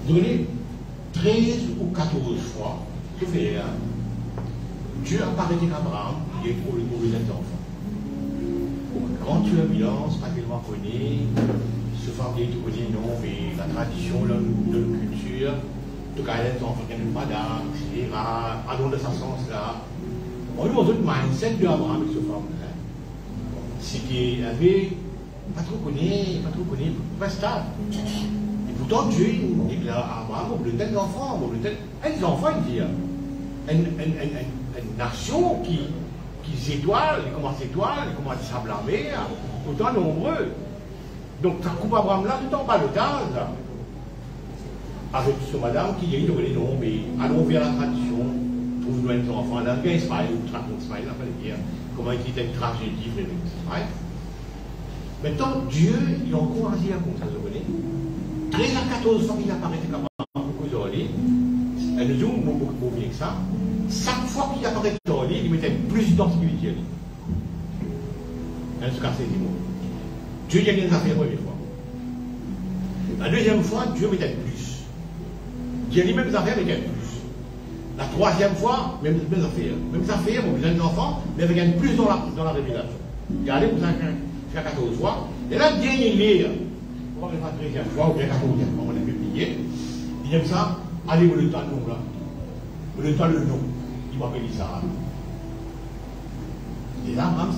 Donné 13 ou 14 fois, tout fait, hein, Dieu apparaît à Abraham, il est pour les enfants. Quand tu as bilances, pas tellement connu, se faire des trucs, non, mais la tradition, la culture, tout cas, les enfants qui n'ont pas d'âme, etc., allons de ce sens-là. On lui montre le mindset de Abraham avec ce femme. C'est qu'il avait pas trop connu, pas stable. Pourtant, Dieu déclare à Abraham, on veut tel enfant, on veut tel. Un enfant, il dit, une nation qui s'étoile, il commence à s'étoile, il commence à s'ablâmer, autant nombreux. Donc, ça coupe Abraham là, tout en bas de case, avec ce madame qui dit, non, mais allons vers la tradition, trouve-nous un enfant, là, bien Ismaël, ou raconte Ismaël, on va le dire, comment il était une tragédie, Ismaël. Maintenant, Dieu, il a encouragé à comme ça, vous voyez. 13 à 14 fois qu'il apparaît comme beaucoup d'orlis, et nous avons beaucoup mieux que ça. Chaque fois qu'il apparaît d'orlis, il mettait plus dans spirituel. En tout cas, c'est mots. Dieu y a des affaires la première fois. La deuxième fois, Dieu mettait plus. Dieu a les mêmes affaires, mettait plus. La troisième fois, même affaires. Même affaires, on besoin d'enfants, mais avec un plus dans la révélation. Regardez, vous avez fait 14 fois. Et là, Dieu y est. On va faire la 13e fois, ou bien 14e fois, on a publié. Il aime ça, allez, vous le temps le nom là. Vous le temps le nom. Il m'appelle Sarah. Et là, même,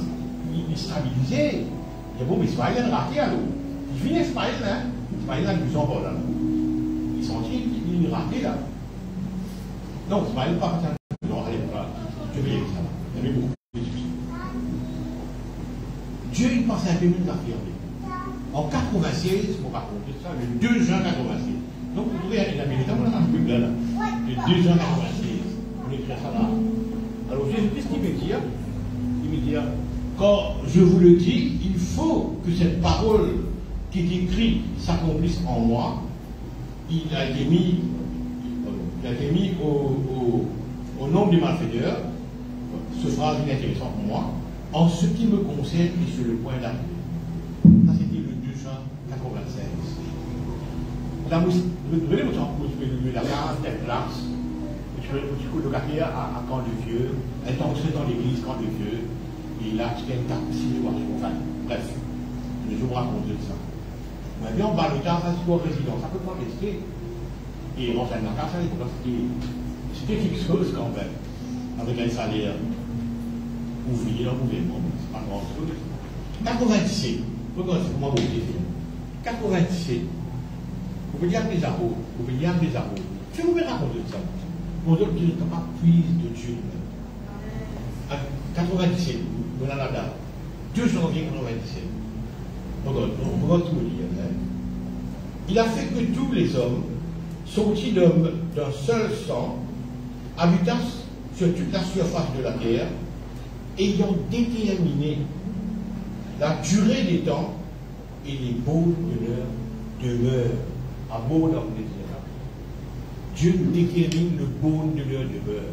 il stabilisait. Il dit bon, mais Ismaël est raté à l'eau. Il finit Ismaël, hein. Ismaël a du sang là. Il sentit qu'il est raté là. Non, Ismaël n'est pas parti à l'eau. Non, allez, je vais ça. Il y avait beaucoup de Jésus. Dieu, il pensait un peu mieux d'affirmer. En 96, pour raconter ça, le 2 juin 96. Donc vous trouvez la vérité, on a un peu là. Le 2 juin 96, on écrit ça là. Alors Jésus, qu'est-ce qu'il veut dire? Il veut dire, quand je vous le dis, il faut que cette parole qui est écrite s'accomplisse en moi. Il a été mis au nombre des malfaiteurs. Ce phrase est intéressant pour moi. En ce qui me concerne et sur le point d'arriver. Ça, c'était le 2 juin 96. La mousse, vous voyez, la case, telle place, tu cours le quartier à Camp-de-Vieux, elle est entrée dans l'église Camp-de-Vieux, et là, tu as une situation, enfin, bref, je vais vous raconter ça. Maintenant, en bas de cas, ça, c'est pour résidence, ça peut pas rester. Et enfin, la case, c'était quelque chose quand même, avec un salaire ouvrier, gouvernement, c'est pas grand chose. 97, regardez comment vous dites. 97, vous pouvez dire des arômes, vous pouvez dire des arômes. Je vais vous raconter ça. Pour d'autres qui ne sont pas prise de Dieu. 97, vous avez la date. 2 janvier 97. On va tout lire. Il a fait que tous les hommes, sortis d'un seul sang, habitassent sur toute la surface de la terre, ayant déterminé la durée des temps et les baux de leur demeure. À beau dans le désir. Dieu détermine le bon de leur demeure.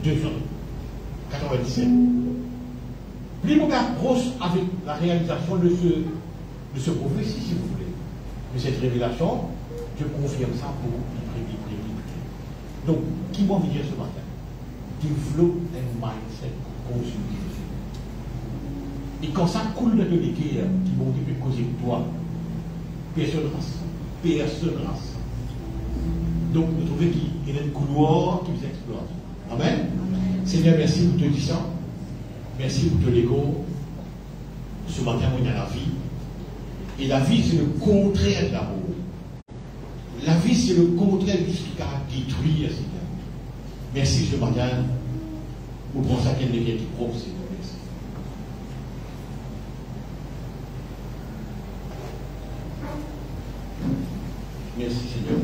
297. Plus on approche avec la réalisation de ce prophétie, si vous voulez, de cette révélation, je confirme ça pour prier. Donc, qui m'a envie de dire ce matin? Develop un mindset consumé. Et quand ça coule de l'équerre, qui bon Dieu peut causer pour toi, personne ne rase. Donc, nous trouvons qu'il y a une couloir qui vous explose. Amen. Seigneur, merci pour te disant. Merci pour te l'égo. Ce matin, on est dans la vie. Et la vie, c'est le contraire de l'amour. La vie, c'est le contraire de ce qui a détruit, Seigneur. Merci ce matin. Pour prendre ça qu'elle devient tout propre, Seigneur. Merci. Merci, Seigneur.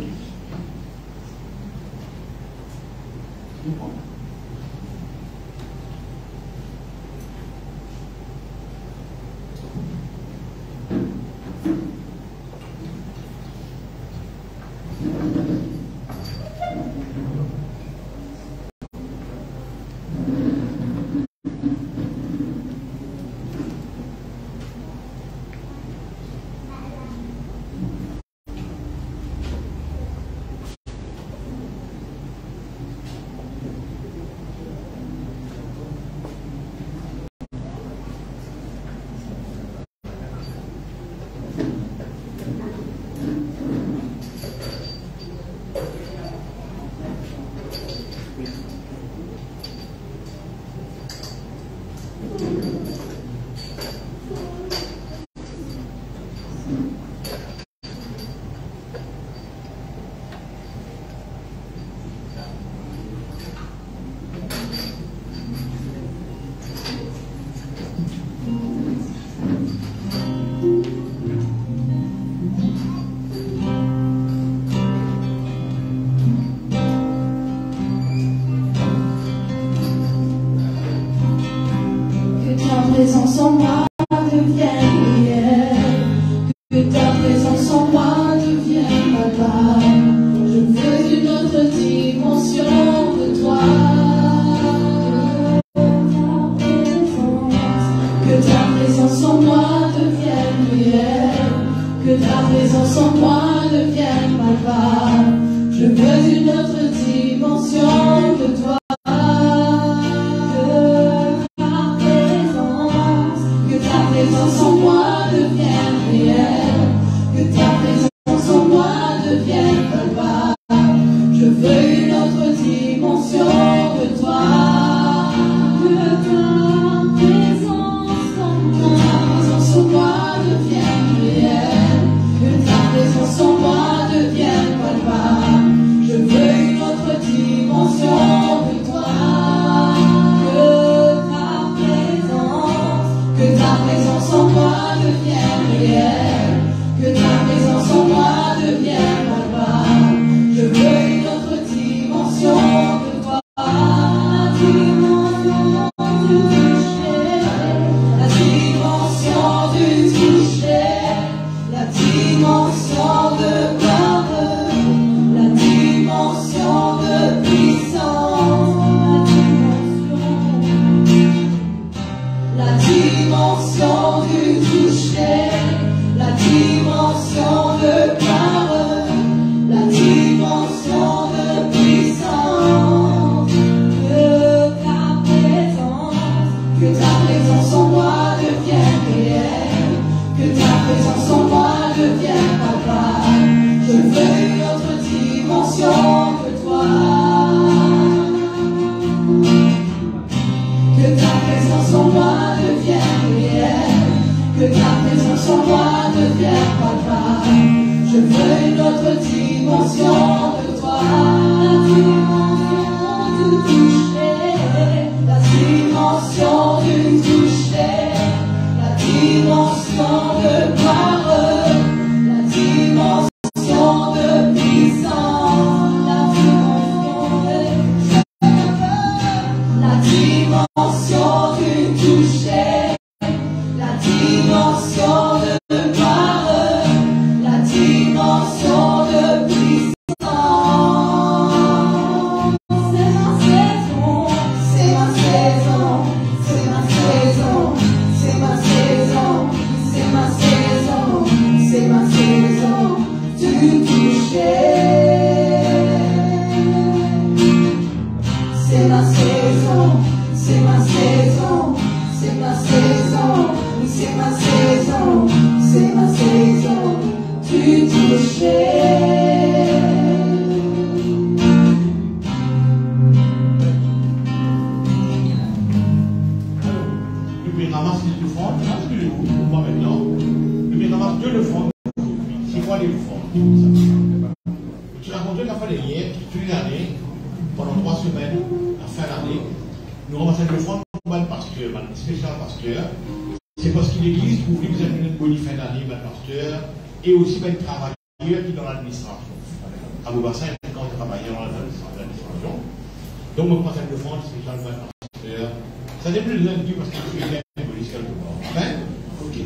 présence en moi devienne réelle, que ta présence en moi devienne palpable. Je veux une autre dimension de toi. Que ta présence en moi devienne réelle, que ta présence en moi devienne palpable. Je veux une autre dimension de toi. Présence en moi devienne réelle, que ta présence en moi devienne palpable. Je veux une autre dimension de toi. Que ta présence en moi devienne réelle, que ta présence en moi devienne palpable. Je veux une autre dimension de toi. Que ta présence en moi devienne réelle, que ta présence en moi devienne palpable. Je veux une autre dimension de toi. La dimension du toucher, la dimension du toucher, la dimension de gloire, la dimension de puissance, la dimension du toucher, la dimension de gloire, la dimension de puissance. Que ta présence en moi devienne réelle, que ta présence en moi devienne palpable. Je veux une autre dimension de toi. Que ta présence en moi devienne réelle, que ta présence en moi devienne palpable. Je veux une autre dimension de toi. La dimension du toucher, la dimension de gloire, la dimension de puissance, la dimension du toucher, la dimension de gloire, la dimension de puissance. puis ramasse les offrandes, excusez-vous, pour moi maintenant. Et puis ramasse 2 offrandes. C'est quoi les offrandes? Je racontais qu'on a fait des liens, toute l'année, pendant 3 semaines, à fin d'année, nous ramassons les offrandes pour le pasteur, le spécial pasteur. C'est parce que l'Église trouve que vous avez une bonne fin d'année, le pasteur, et aussi le travailleur qui est dans l'administration. À Boubassin, il y a quand travailleur dans l'administration. Donc, on prend cette offrande spécialement le pasteur. Ça n'est plus lundi parce que je suis bien police quelque part. Enfin, ok.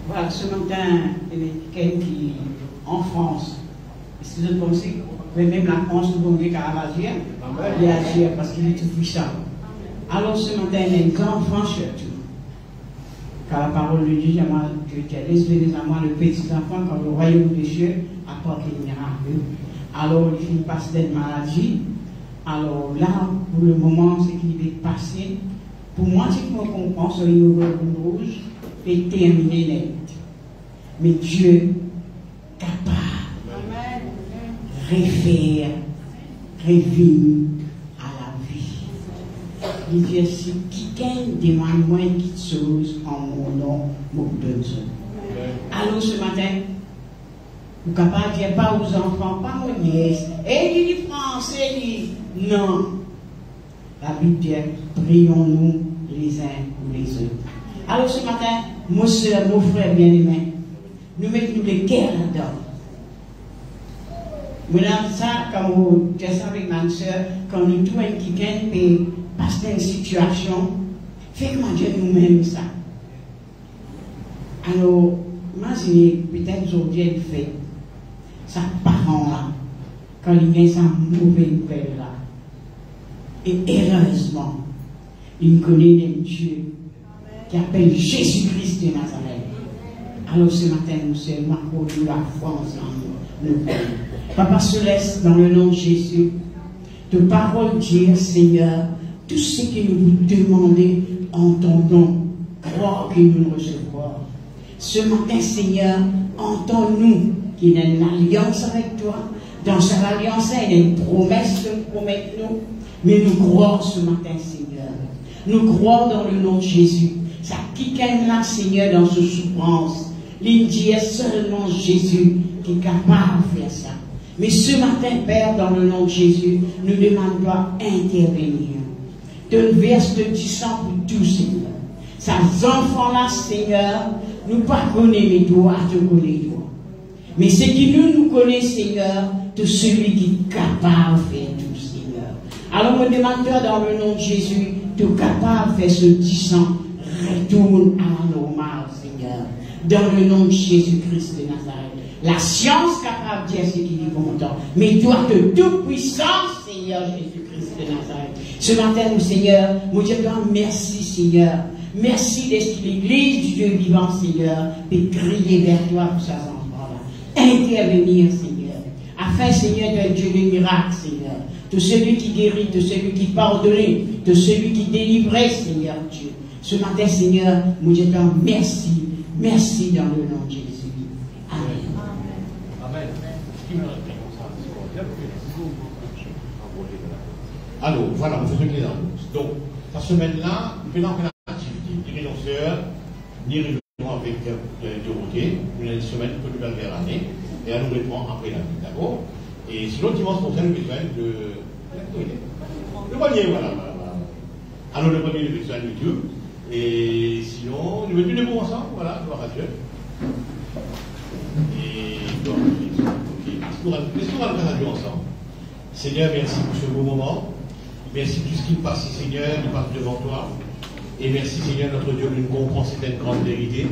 Voilà, ce matin, il y a quelqu'un qui, en France, est-ce que vous pensez que même la France, nous avons vu qu'à agir, il agir parce qu'il est tout puissant. Alors ce matin, les enfants surtout, car la parole de Dieu, que laissez les enfants, le petit enfant, quand le royaume des cieux apporte les miracles. Alors il passe des maladies. Alors là, pour le moment, ce qui est passé, pour moi, c'est qu'on comprend sur une nouvelle rouge et terminé net. Mais Dieu capable de refaire, revenir à la vie. Il dit si quelqu'un demande moins quelque chose en mon nom, mon besoin. Alors ce matin, Ou capable de dire pas aux enfants, pas aux nièces. Et il dit français, il dit non. La Bible dit, prions-nous les uns pour les autres. Alors ce matin, mon soeur, mon frère bien-aimé, nous mettons les cœurs là-dedans. Maintenant, ça, quand vous êtes avec ma soeur, quand nous trouvons quelqu'un qui passe dans une situation, fait comment Dieu nous-mêmes ça. Alors, imaginez, peut-être aujourd'hui, il fait ça parent là, quand il y a sa mauvaise nouvelle là. Et heureusement, il connaît un Dieu qui appelle Jésus-Christ de Nazareth. Alors ce matin, nous sommes marqués de la foi ensemble. Papa Céleste, dans le nom de Jésus, de parole dire, Seigneur, tout ce que nous vous demandons en ton nom, crois que nous le recevrons. Ce matin, Seigneur, entends-nous qu'il y a une alliance avec toi. Dans cette alliance, il y a une promesse que nous promettons. Mais nous croyons ce matin, Seigneur. Nous croyons dans le nom de Jésus. Ça qui est là, Seigneur, dans ce souffrance. Il dit seulement Jésus qui est capable de faire ça. Mais ce matin, Père, dans le nom de Jésus, nous demandons d'intervenir. De verse de du sang pour tous, Seigneur. Ces enfants-là, Seigneur, nous ne connaissons pas les doigts, te connaissons les doigts. Mais ce qui nous connaissons, Seigneur, de celui qui est capable de faire tout, Seigneur. Alors, me demandons dans le nom de Jésus, tu es capable de faire ce petit sang, retourne à la normale, Seigneur. Dans le nom de Jésus-Christ de Nazareth. La science capable de dire ce qu'il est content. Mais toi, de toute puissance, Seigneur Jésus-Christ de Nazareth. Ce matin, nous, Seigneur, nous disons merci, Seigneur. Merci d'être l'église du Dieu vivant, Seigneur, et crier vers toi pour ces enfants-là. Intervenir, Seigneur. Afin, Seigneur, d'être Dieu de miracles, Seigneur. De celui qui guérit, de celui qui pardonne, de celui qui délivrait, Seigneur Dieu. Ce matin, Seigneur, nous disons merci. Merci dans le nom de Jésus. Amen. Amen. Alors, voilà, on fait ce qu'il est dans. Donc, cette semaine-là, nous faisons une activité. Ni renonceur, ni réunion avec Dorothée. Une semaine que nous allons faire l'année. Et à nous répondre après la vie, d'accord? Et sinon, dimanche prochain, nous avons besoin de. Le premier, voilà. Alors, le premier, nous avons besoin de Dieu. Et sinon, nous mettons les mots ensemble, voilà, gloire à Dieu. Et donc, qu'est-ce qu'on va faire à Dieu ensemble? Seigneur, merci pour ce beau moment. Merci pour tout ce qui passe, Seigneur, il passe devant toi. Et merci, Seigneur, notre Dieu, de nous comprendre cette grande vérité.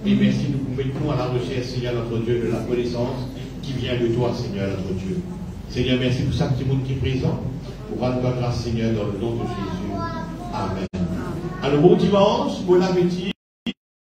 Et merci, nous mettons à la recherche, Seigneur, notre Dieu, de la connaissance qui vient de toi, Seigneur, notre Dieu. Seigneur, merci pour chaque petit monde qui est présent. Pour rendre ta grâce, Seigneur, dans le nom de Jésus. Amen. Alors, bon dimanche, bon appétit.